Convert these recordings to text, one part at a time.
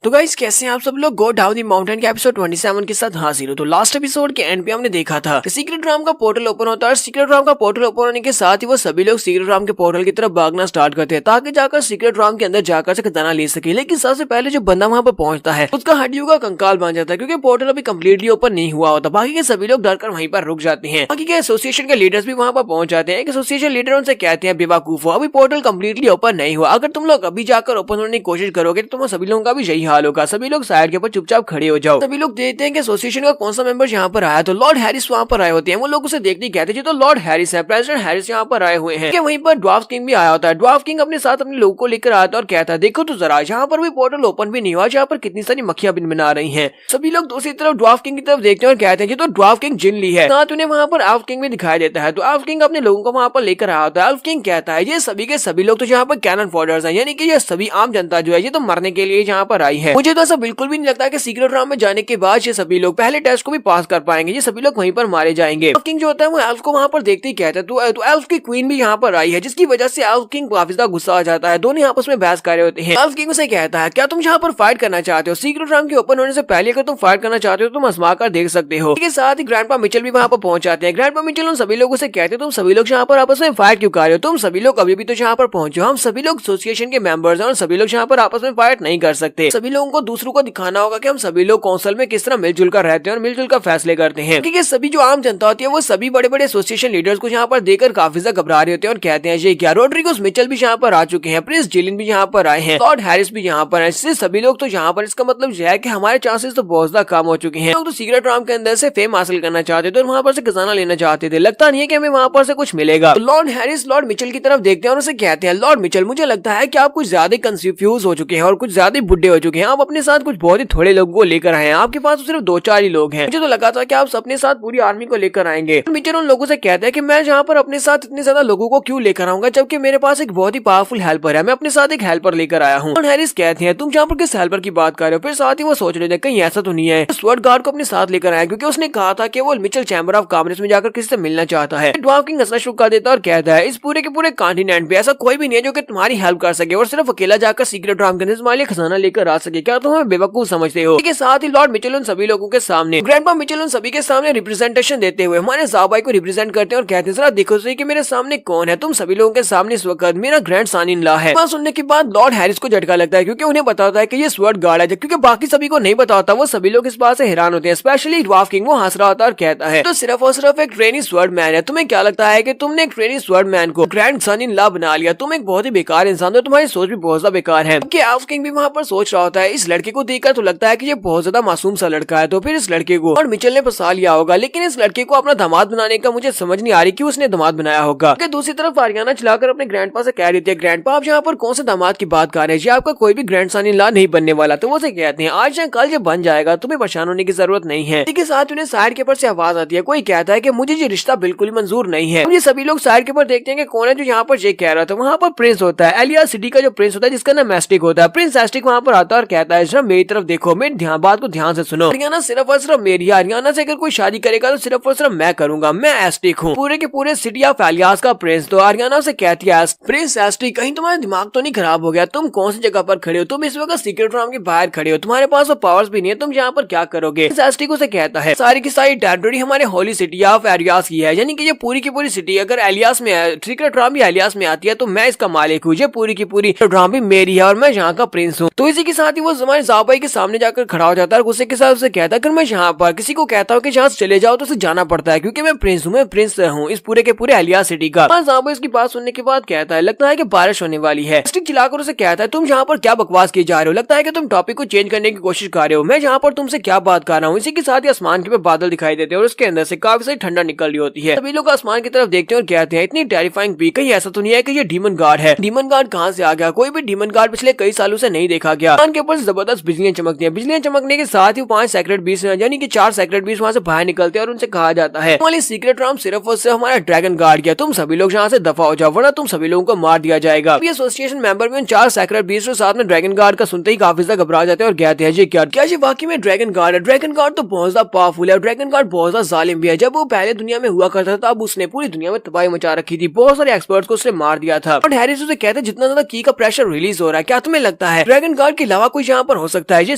तो गाइस कैसे हैं आप सब लोग। गो डाउन द माउंटेन के एपिसोड 27 के साथ हाजिर हो। तो लास्ट एपिसोड के एंड पे हमने देखा था कि सीक्रेट राम का पोर्टल ओपन होता है और सीक्रेट राम का पोर्टल ओपन होने के साथ ही वो सभी लोग सीक्रेट राम के पोर्टल की तरफ भागना स्टार्ट करते हैं ताकि जाकर सीक्रेट राम के अंदर जाकर से खजाना ले सके। लेकिन सबसे पहले जो बंदा वहां पर पहुंचता है उसका हड्डियों का कंकाल बन जाता है क्योंकि पोर्टल अभी कम्प्लीटली ओपन नहीं हुआ होता। बाकी के सभी लोग डरकर वहीं पर रुक जाते हैं। बाकी के एसोसिएशन के लीडर्स भी वहां पर पहुंच जाते हैं। एसोसिएशन लीडर उनसे कहते हैं बेवकूफ हो, अभी पोर्टल कम्प्लीटली ओपन नहीं हुआ, अगर तुम लोग अभी जाकर ओपन होने की कोशिश करोगे तो तुम सभी लोगों का भी यही हाल होगा। सभी लोग साइड के ऊपर चुपचाप खड़े हो जाओ। सभी लोग देखते हैं कि एसोसिएशन का कौन सा मेंबर यहाँ पर आया। तो लॉर्ड हैरिस वहाँ पर आए होते हैं। वो लोग उसे देखते ही कहते हैं तो लॉर्ड हैरिस है, प्रेसिडेंट हैरिस यहाँ पर आए हुए हैं। कि वहीं पर ड्वार्फ किंग भी आया होता है। ड्वार्फ किंग अपने साथ अपने लोगों को लेकर आता है और कहता है देखो तो जरा यहाँ पर भी पोर्टल ओपन भी नहीं हुआ, यहाँ पर कितनी सारी मक्खियां बिन बना रही हैं। सभी लोग दूसरी तरफ ड्वार्फ किंग की तरफ देखते हैं और कहते हैं कि तो ड्वार्फ किंग जिनली है। साथ उन्हें वहाँ पर एल्फ किंग भी दिखाई देता है। तो एल्फ किंग अपने लोगों को वहाँ पर लेकर आया होता है। एल्फ किंग कहता है ये सभी के सभी लोग तो यहाँ पर कैनन फॉडर्स हैं, यानी कि ये सभी आम जनता जो है ये तो मरने के लिए यहाँ पर आई है। मुझे तो ऐसा बिल्कुल भी नहीं लगता कि सीक्रेट राम में जाने के बाद ये सभी लोग पहले टेस्ट को भी पास कर पाएंगे। ये सभी लोग वहीं पर मारे जाएंगे। एल्फ किंग जो होता है वो एल्फ को वहाँ पर देखते ही कहता है तो एल्फ की क्वीन भी यहाँ पर आई है, जिसकी वजह से एल्फ किंग काफी ज्यादा गुस्सा आ जाता है। दोनों आपस में बहस कर रहे होते हैं। एल्फ किंग उसे कहता है क्या तुम यहाँ पर फाइट करना चाहते हो? सीक्रेट राम के ओपन होने से पहले अगर तुम फाइट करना चाहते हो तो तुम आजमा कर देख सकते हो। इसके साथ ही ग्रैंडपा मिचेल भी वहाँ पर पहुंच जाते हैं। ग्रैंडपा मिचेल उन सभी लोगों से कहते हैं तुम सभी लोग यहाँ पर आपस में फाइट क्यों कर रहे हो? तुम सभी लोग अभी भी तो यहाँ पर पहुंचो, हम सभी लोग एसोसिएशन के मेंबर्स हैं और सभी लोग यहाँ पर आपस में फाइट नहीं कर सकते। सभी लोगों को दूसरों को दिखाना होगा कि हम सभी लोग काउंसिल में किस तरह मिलजुल कर रहते हैं और मिलजुल कर फैसले करते हैं। क्योंकि सभी जो आम जनता होती है वो सभी बड़े बड़े एसोसिएशन लीडर्स को यहाँ पर देखकर काफी ज्यादा घबरा रहे होते हैं और कहते हैं ये क्या। रोड्रिगोस मिचेल भी यहाँ पर आ चुके हैं, प्रिंस जिलिन भी यहाँ पर आए हैं, लॉर्ड हैरिस भी यहाँ पर है। इससे सभी लोग तो यहाँ पर, इसका मतलब यह है कि हमारे चांसेस तो बहुत ज्यादा कम हो चुके हैं। लोग तो सीक्रेट राम के अंदर से फेम हासिल करना चाहते थे और वहाँ पर से खजाना लेना चाहते थे। लगता नहीं है कि हमें वहाँ पर से कुछ मिलेगा। तो लॉर्ड हैरिस लॉर्ड मिचेल की तरफ देखते हैं और उसे कहते हैं लॉर्ड मिचेल मुझे लगता है कि आप कुछ ज्यादा कंफ्यूज हो चुके हैं और कुछ ज्यादा बुढ़े हो चुके हैं। आप अपने साथ कुछ बहुत ही थोड़े लोगों को लेकर आए हैं, आपके पास तो सिर्फ 2-4 ही लोग हैं। मुझे तो लगा था कि आप अपने साथ पूरी आर्मी को लेकर आएंगे। मिचेल उन लोगों से कहता है कि मैं यहाँ पर अपने साथ इतने ज्यादा लोगों को क्यों लेकर आऊंगा जबकि मेरे पास एक बहुत ही पावरफुल हेल्पर है, मैं अपने साथ एक हेल्पर लेकर आया हूँ। लॉर्ड हैरिस कहते हैं तुम यहाँ पर किस हेल्पर की बात कर रहे हो? फिर साथ ही वो सोच रहे थे कहीं ऐसा तो नहीं है स्वर्ड गार्ड को अपने साथ लेकर आया क्योंकि उसने कहा था कि वो मिचेल चैम्बर ऑफ कॉमर्स में जाकर किसी से मिलना चाहता है। ड्वार्फ किंग हंसना शुरू कर देता है और कहता है इस पूरे के पूरे कॉन्टिनेंट पे ऐसा कोई भी नहीं है जो कि तुम्हारी हेल्प कर सके और सिर्फ अकेला जाकर सीक्रेट राम के अंदर तुम्हारे लिए खजाना लेकर आ सके। क्या तुम हमें बेवकूफ समझते हो? इसके साथ ही लॉर्ड मिचेल उन सभी लोगों के सामने, ग्रैंडपा मिचेल उन सभी के सामने रिप्रेजेंटेशन देते हुए हमारे ज़ाबाई को रिप्रेजेंट करते हैं और कहते हैं जरा देखो सही कि मेरे सामने कौन है। तुम सभी लोगों के सामने इस वक्त मेरा ग्रैंड सन इन लॉ है। सुनने के बाद लॉर्ड हैरिस को झटका लगता है क्योंकि उन्हें पता होता है कि ये स्वर्ड गार्ड है, क्योंकि बाकी सभी को नहीं पता होता। वो सभी लोग इस बात से हैरान होते हैं, स्पेशली ड्वार्फ किंग। वो हंस रहा होता है और कहता है तो सिर्फ और सिर्फ एक ट्रेनी स्वर्ड मैन है। तुम्हें क्या लगता है कि तुमने एक ट्रेनी स्वर्ड मैन को ग्रैंड सन इन लॉ बना लिया? तुम एक बहुत ही बेकार इंसान हो, तुम्हारी सोच भी बहुत ज्यादा बेकार है। एल्फ किंग भी वहाँ पर सोच रहा होता है इस लड़के को देखकर तो लगता है कि ये बहुत ज्यादा मासूम सा लड़का है, तो फिर इस लड़के को और मिचेल ने फंसा लिया होगा। लेकिन इस लड़के को अपना दामाद बनाने का मुझे समझ नहीं आ रही कि उसने दामाद बनाया होगा। दूसरी तरफ आरियाना चलाकर अपने ग्रैंडपा से कह रही थी ग्रैंडपा आप यहाँ पर कौन से दामाद की बात कर रहे हैं? आपका कोई भी ग्रैंड सन इन लॉ नहीं बनने वाला। तो वो से कहते हैं आज या कल ये बन जाएगा, तुम्हें परेशान होने की जरूरत नहीं है। इसके साथ उन्हें साइड के ऊपर से आवाज आती है, कोई कहता है कि मुझे ये रिश्ता बिल्कुल मंजूर नहीं है। ये सभी लोग साइड के ऊपर देखते हैं कि कौन है जो यहाँ पर ये कह रहा था। वहाँ पर प्रिंस होता है, एलिया सिटी का जो प्रिंस होता है जिसका नाम एस्टिक होता है। प्रिंस एस्टिक वहाँ पर आता है और कहता है जरा मेरी तरफ देखो, मेरी बात को ध्यान से सुनो। आरियाना सिर्फ और सिर्फ मेरी, आरियाना से अगर कोई शादी करेगा तो सिर्फ और सिर्फ मैं करूंगा। मैं एस्टिक हूँ, पूरे के पूरे सिटी ऑफ एलियास का प्रिंस। तो आरियाना से कहती है प्रिंस एस्टिक कहीं तुम्हारा दिमाग तो नहीं खराब हो गया? तुम कौन सी जगह पर खड़े हो? तुम इस वक्त सीक्रेट राम के बाहर खड़े हो, तुम्हारे पास वो पावर्स भी नहीं है, तुम यहाँ पर क्या करोगे? एस्टिक उसे कहता है सारी की सारी टेरिटरी हमारे होली सिटी ऑफ एलियास की है, यानी कि ये पूरी की पूरी सिटी अगर एलियास में है, सीक्रेट राम भी एलियास में आती है तो मैं इसका मालिक हूँ। ये पूरी की पूरी राम भी मेरी है और मैं यहाँ का प्रिंस हूँ। तो इसी के साथ ही वो हमारे ज़ाबाई के सामने जाकर खड़ा हो जाता है और गुस्से के साथ उसे कहता है अगर मैं यहाँ पर किसी को कहता हूँ कि यहाँ से चले जाओ तो उसे जाना पड़ता है क्योंकि मैं प्रिंस हूँ, मैं प्रिंस हूँ इस पूरे के पूरे एलियास सिटी का। ज़ाबाई इसकी बात सुनने के बाद कहता है लगता है कि बारिश होने वाली है। स्टिक चिल्लाकर उसे कहता है तुम यहाँ पर क्या बकवास किए जा रहे हो? लगता है कि तुम टॉपिक को चेंज करने की कोशिश कर रहे हो। मैं यहाँ पर तुमसे क्या बात कर रहा हूँ? इसी के साथ ही आसमान के बादल दिखाई देते हैं और उसके अंदर से काफी सारी ठंडा निकल रही होती है। सभी लोग आसमान की तरफ देखते हैं और कहते हैं इतनी टेरिफाइंग भी कहीं ऐसा तो नहीं है कि ये डीमन गार्ड है? डीमन गार्ड कहाँ से आ गया? कोई भी डीमन गार्ड पिछले कई सालों से नहीं देखा गया। आसमान के ऊपर जबरदस्त बिजलियां चमकती हैं। बिजलियां चमकने के साथ ही 5 सेक्रेट बीस्ट यानी कि 4 सेक्रेट बीस्ट वहाँ से बाहर निकलते हैं और उनसे कहा जाता है हमारे सीक्रेट राम सिर्फ और सिर्फ हमारा ड्रैगन गार्ड किया, तुम सभी लोग यहाँ से दफा हो जाओ वरना तुम सभी लोगों को मार दिया जाएगा। एसोसिएशन मेंबर में 4 सेक्रेट बीस्ट के साथ में ड्रैगन गार्ड का सुनते ही काफी ज्यादा घबरा जाते हैं और कहते हैं जी क्या ये वाकई में ड्रैगन गार्ड है? ड्रैगन गार्ड तो बहुत ज्यादा पावरफुल है, ड्रैगन गार्ड बहुत ज्यादा जालिम भी है। जब वो पहले दुनिया में हुआ करता था अब उसने पूरी दुनिया में तबाही मचा रखी थी, बहुत सारे एक्सपर्ट्स को उसने मार दिया था। और हैरिस उसे कहते हैं जितना ज्यादा की का प्रेशर रिलीज हो रहा है क्या तुम्हें लगता है ड्रैगन गार्ड के अलावा कुछ यहाँ पर हो सकता है, ये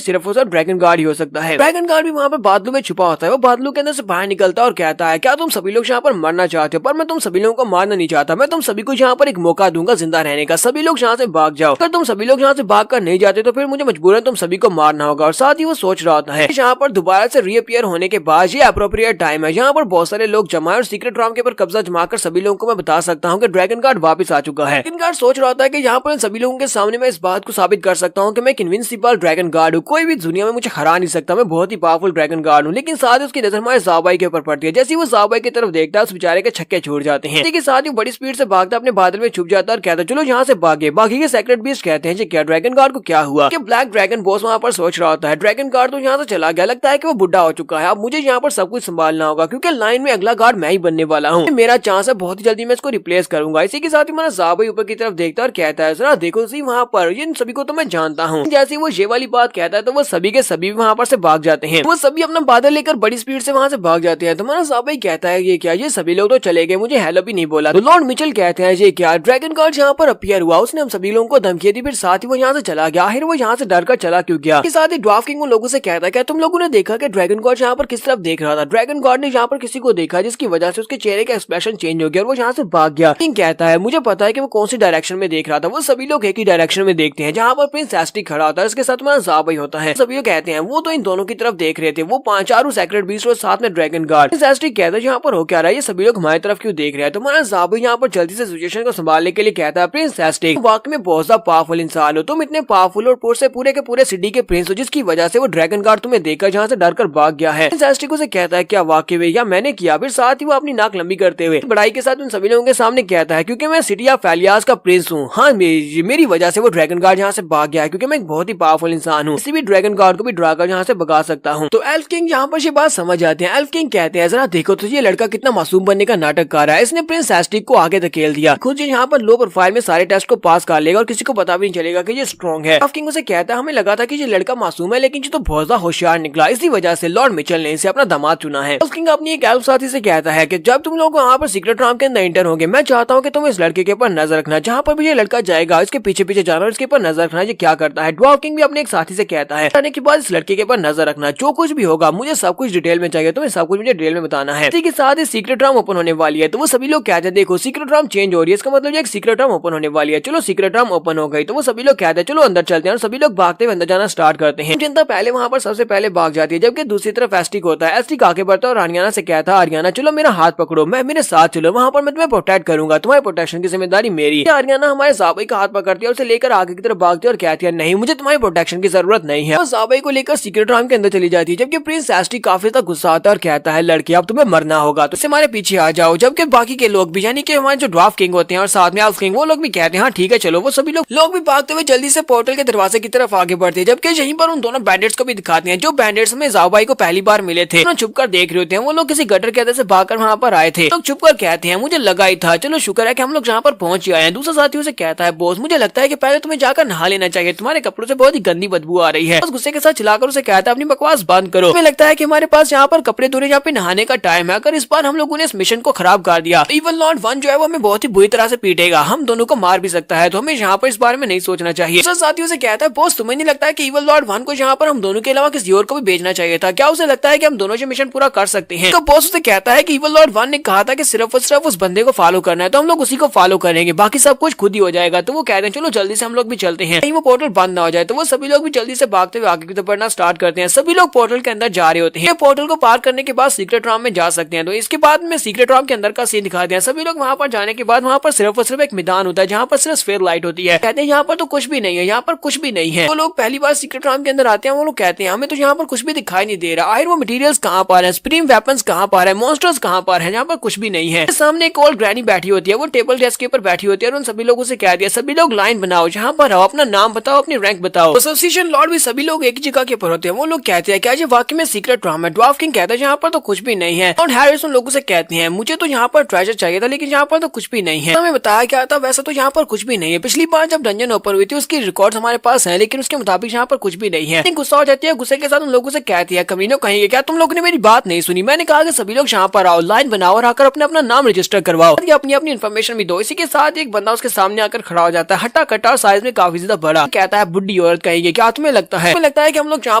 सिर्फ और सिर्फ ड्रैगन गार्ड ही हो सकता है। ड्रैगन गार्ड भी वहाँ पर बादलों में छुपा होता है। वो बादलों के अंदर से बाहर निकलता है और कहता है क्या तुम सभी लोग यहाँ पर मरना चाहते हो, पर मैं तुम सभी लोगों को मारना नहीं चाहता, मैं तुम सभी को यहाँ पर एक मौका दूंगा जिंदा रहने का। सभी लोग यहाँ से भाग जाओ। अगर तुम सभी लोग यहाँ से भाग कर नहीं जाते तो फिर मुझे मजबूरन तुम सभी को मारना होगा। और साथ ही वो सोच रहा होता है यहाँ पर दोबारा से रीअपियर होने के बाद ये अप्रोप्रिएट टाइम है, यहाँ पर बहुत सारे लोग जमा है और सीक्रेट राम के ऊपर कब्जा जमाकर सभी लोगों को मैं बता सकता हूँ कि ड्रैगन गार्ड वापस आ चुका है। ड्रैगन गार्ड सोच रहा होता है कि यहाँ पर सभी लोगों के सामने मैं इस बात को साबित कर सकता हूँ कि मैं एक इनविंसिबल ड्रैगन गार्ड हूँ, कोई भी दुनिया में मुझे हरा नहीं सकता, मैं बहुत ही पावरफुल ड्रैगन गार्ड हूँ। लेकिन साथ ही उसकी नजर हमारे ज़ाबाई के ऊपर पड़ती है। जैसे वो ज़ाबाई की तरफ देखता है उस बेचारे के छक्के छूट जाते हैं। लेकिन साथ ही बड़ी स्पीड से भागता अपने बादल में छुप जाता है और कहता है चलो यहाँ से भागे। बाकी के सेक्रेट बीस्ट कहते हैं क्या ड्रैगन गार्ड को क्या हुआ, कि ब्लैक ड्रैगन बॉस वहाँ पर सोच रहा होता है ड्रैगन गार्ड तो यहाँ से चला गया, लगता है कि वो बुढ़ा हो चुका है, अब मुझे यहाँ पर सब कुछ संभालना होगा क्योंकि लाइन में अगला गार्ड मैं ही बनने वाला हूँ, मेरा चांस है, बहुत ही जल्दी मैं इसको रिप्लेस करूंगा। इसी के साथ ही हमारा ज़ाबाई ऊपर की तरफ देखता है और कहता है जरा देखो सी वहाँ पर इन सभी को तो मैं जानता हूँ। जैसे वो ये वाली बात कहता है तो वो सभी के सभी वहाँ पर से भाग जाते हैं। वो सभी अपना बादल लेकर बड़ी स्पीड से वहाँ से भाग जाते हैं। तो हमारा ज़ाबाई कहता है ये क्या, ये सभी लोग तो चले गए, मुझे हेलो भी नहीं बोला। तो लॉर्ड मिचेल कहते हैं ये क्या, ड्रैगन गार्ड यहाँ पर अपीयर हुआ, उसने हम सभी लोगों को धमकी दी, फिर साथ ही वो यहाँ से चला गया। आखिर वो यहाँ से डर कर चला क्यों गया। के साथ ही ड्वार्फ किंग उन लोगों से कहता है क्या तुम लोगों ने देखा कि ड्रैगन गार्ड यहाँ पर किस तरफ देख रहा था। ड्रैगन गार्ड ने यहाँ पर किसी को देखा जिसकी वजह से उसके चेहरे का एक्सप्रेशन चेंज हो गया और वो यहाँ से भाग गया। किंग कहता है मुझे पता है कि वो कौन सी डायरेक्शन में देख रहा था। वो सभी लोग एक ही डायरेक्शन में देखते हैं जहाँ पर प्रिंस एस्टिक खड़ा होता है, इसके साथ हमारा ज़ाबाई होता है। सभी लोग कहते हैं वो तो इन दोनों की तरफ देख रहे थे, वो चारों सेक्रेट बीस्ट और साथ में ड्रैगन गार्ड। प्रिंस एस्टिक कहता है यहाँ पर हो क्या रहा है, ये सभी लोग हमारी तरफ क्यों देख रहे हैं। तो हमारा ज़ाबाई यहाँ पर जल्दी से सिचुएशन को संभालने के लिए कहता है प्रिंस एस्टिक वाकई में बहुत ज्यादा पावरफुल इंसान हो, तुम इतने पावरफुल और पूरे के पूरे सिटी के प्रिंस हो जिसकी वजह से वो ड्रैगन गार्ड तुम्हें देखकर जहाँ से डर कर भाग गया है। प्रिंस एस्टिक उसे कहता है क्या वाकई में या मैंने किया। फिर साथ ही वो अपनी नाक लंबी करते हुए बड़ाई के साथ उन सभी लोगों के सामने कहता है क्योंकि मैं सिटी ऑफ फेलियास का प्रिंस हूँ, हाँ मेरी वजह से वो ड्रैगन गार्ड यहाँ से भाग गया है क्योंकि मैं एक बहुत ही पावरफुल इंसान हूँ, किसी भी ड्रैगन गार्ड को भी डराकर यहाँ से भगा सकता हूँ। तो एल्फ किंग यहाँ पर ये बात समझ आते हैं। एल्फ किंग कहते हैं जरा देखो तो ये लड़का कितना मासूम बनने का नाटक कर रहा है, इसने प्रिंस एस्टिक को आगे धकेल दिया, खुद यहाँ पर लो प्रोफाइल में सारे टेस्ट को पास कर लेगा और किसी को पता भी नहीं चलेगा कि ये स्ट्रॉन्ग है। एल्फ किंग उसे कहता है हमें लगा था कि ये लड़का मासूम है लेकिन ये तो बहुत ज्यादा होशियार निकला, इसी वजह से लॉर्ड मिचेल ने इसे अपना दामाद चुना है। एल्फ किंग अपनी एक एल्फ साथी से कहता है कि जब तुम लोग वहाँ पर सीक्रेट राम के अंदर एंटर होंगे मैं चाहता हूँ कि तुम इस लड़के के ऊपर नजर रखना, जहाँ पर भी ये लड़का जाएगा इसके पीछे पीछे जाना और इसके ऊपर नजर रखना ये क्या करता है। ड्वार्फ किंग भी अपने एक साथी से कहता है जाने के बाद इस लड़के के ऊपर नजर रखना, जो कुछ भी होगा मुझे सब कुछ डिटेल में चाहिए, तुम्हें सब कुछ मुझे डिटेल में बताना है। इसी के साथ ही सीक्रेट राम ओपन होने वाली है। तो वो सभी लोग कहते हैं देखो सीक्रेट राम चेंज हो रही है, इसका मतलब ये सीक्रेट राम ओपन होने वाली है। चलो सीक्रेट राम ओपन हो गई तो वो सभी लोग कहते हैं चलो अंदर चलते हैं और सभी लोग भागते हुए अंदर जाना स्टार्ट करते हैं। जनता पहले वहाँ पर सबसे पहले भाग जाती है जबकि दूसरी तरफ एस्टिक होता है। एस्टिक आगे बढ़ता है और आर्याना से कहता है आर्याना चलो मेरा हाथ पकड़ो, मैं मेरे साथ चलो, वहाँ पर मैं तुम्हें प्रोटेक्ट करूंगा, तुम्हारे प्रोटेक्शन की जिम्मेदारी मेरी। आर्याना हमारे ज़ाबाई का हाथ पकड़ती है और उसे लेकर आगे की तरफ भागती है और कहती है नहीं मुझे तुम्हारी प्रोटेक्शन की जरूरत नहीं है, और ज़ाबाई को लेकर सीक्रेट राम के अंदर चली जाती है। जबकि प्रिंस एस्टिक काफी ज्यादा गुस्सा आता है और कहता है लड़की अब तुम्हें मरना होगा तो हमारे पीछे आ जाओ। जबकि बाकी के लोग भी यानी कि हमारे जो ड्वार्फ किंग होते हैं और साथ में एल्फ किंग वो लोग भी कहते हैं हाँ ठीक है चलो। वो सभी लोग भी भागते हुए जल्दी से पोर्टल के दरवाजे की तरफ आगे बढ़ते हैं। जबकि यहीं पर उन दोनों बैंडिट्स को भी दिखाते हैं जो बैंडिट्स में ज़ाबाई को पहली बार मिले थे, छुप कर देख रहे होते हैं। वो लोग किसी गटर के अंदर से भागकर वहाँ पर आए थे। लोग छुप कर कहते हैं मुझे लगा ही था, चलो शुक्र है कि हम लोग जहाँ पर पहुंच आए हैं। दूसरा साथी उसे कहता है बॉस मुझे लगता है कि पहले तुम्हें जाकर नहा लेना चाहिए, तुम्हारे कपड़ों से बहुत ही गंदी बदबू आ रही है। उस गुस्से के साथ चिल्लाकर उसे कहता है अपनी बकवास बंद करो, हमें लगता है कि हमारे पास यहाँ पर कपड़े धोने यहाँ पे नहाने का टाइम है, अगर इस बार हम लोगों ने इस मिशन को खराब कर दिया तो इविल लॉर्ड वन जो है वो हमें बहुत ही बुरी तरह से पीटेगा, हम दोनों को मार भी सकता है, तो हमें यहाँ पर इस बारे में नहीं सोचना चाहिए। दूसरा साथियों से कहता है बॉस तुम्हें नहीं लगता है कि इविल लॉर्ड वन को यहाँ पर हम दोनों के अलावा किसी और को भी भेजना चाहिए था, क्या उसे लगता है कि हम दोनों ये मिशन पूरा कर सकते हैं। तो बॉस उसे कहता है कि इविल लॉर्ड वन ने कहा था कि सिर्फ और सिर्फ उस बंदे को फॉलो करना है, तो हम लोग उसी को फॉलो करेंगे, बाकी सब कुछ खुद ही हो जाएगा। तो वो कहते हैं चलो जल्दी से हम लोग भी चलते हैं, कहीं वो पोर्टल बंद ना हो जाए। तो वो सभी लोग भी जल्दी से भागते हुए आगे की तरफ बढ़ना स्टार्ट करते हैं। सभी लोग पोर्टल के अंदर जा रहे होते हैं। पोर्टल को पार करने के बाद सीक्रेट राम में जा सकते हैं। तो इसके बाद में सीक्रेट राम के अंदर का सीन दिखा दिया। सभी लोग वहाँ पर जाने के बाद वहाँ पर सिर्फ और सिर्फ एक मैदान होता है जहाँ पर सिर्फ स्फीयर लाइट होती है। कहते हैं यहाँ पर तो कुछ भी नहीं है, यहाँ पर कुछ भी नहीं है। वो लोग पहली बार सीक्रेट राम के अंदर आते हैं, वो लोग कहते हैं हमें तो यहाँ पर कुछ भी दिखाई नहीं दे रहा, आखिर वो मटेरियल्स कहाँ पर है, सुप्रीम वेपन्स कहाँ पर है, मॉन्स्टर्स कहाँ पर है, यहाँ पर कुछ भी नहीं है। सामने एक ओल्ड ग्रैनी बैठी होती है, वो टेबल डेस्क के ऊपर बैठी होती है और उन सभी लोगों से कह दिया सभी लोग लाइन बनाओ, जहाँ पर आओ, अपना नाम बताओ, अपनी रैंक बताओ। एसोसिएशन लॉर्ड भी सभी लोग एक जगह के ऊपर होते हैं। वो लोग कहते हैं क्या ये वाकई में सीक्रेट राम है। ड्वार्फ किंग कहता है यहाँ पर तो कुछ भी नहीं है। और हैरिस उन लोगों से कहते हैं मुझे तो यहाँ पर ट्रेजर चाहिए था लेकिन यहाँ पर तो कुछ भी नहीं है। हमें बताया क्या था वैसा तो यहाँ पर कुछ भी नहीं है। पिछली बार जब डंजन ओपन हुई थी उसकी रिकॉर्ड्स हमारे पास हैं लेकिन उसके मुताबिक यहाँ पर कुछ भी नहीं है। गुस्सा हो जाती है, गुस्से के साथ उन लोगों से कहती है कमीनों कहेंगे क्या तुम लोगों ने मेरी बात नहीं सुनी, मैंने कहा कि सभी लोग यहाँ पर आओ, लाइन बनाओ और आकर अपना नाम रजिस्टर करवाओ, अपनी अपनी इन्फॉर्मेशन भी दो। इसी के साथ एक बंदा उसके सामने आकर खड़ा हो जाता है, हट्टा कट्टा साइज में काफी ज्यादा बड़ा, कहता है बुड्ढी जरूरत कहेंगे? क्या तुम्हें लगता है? लगता है कि हम लोग यहाँ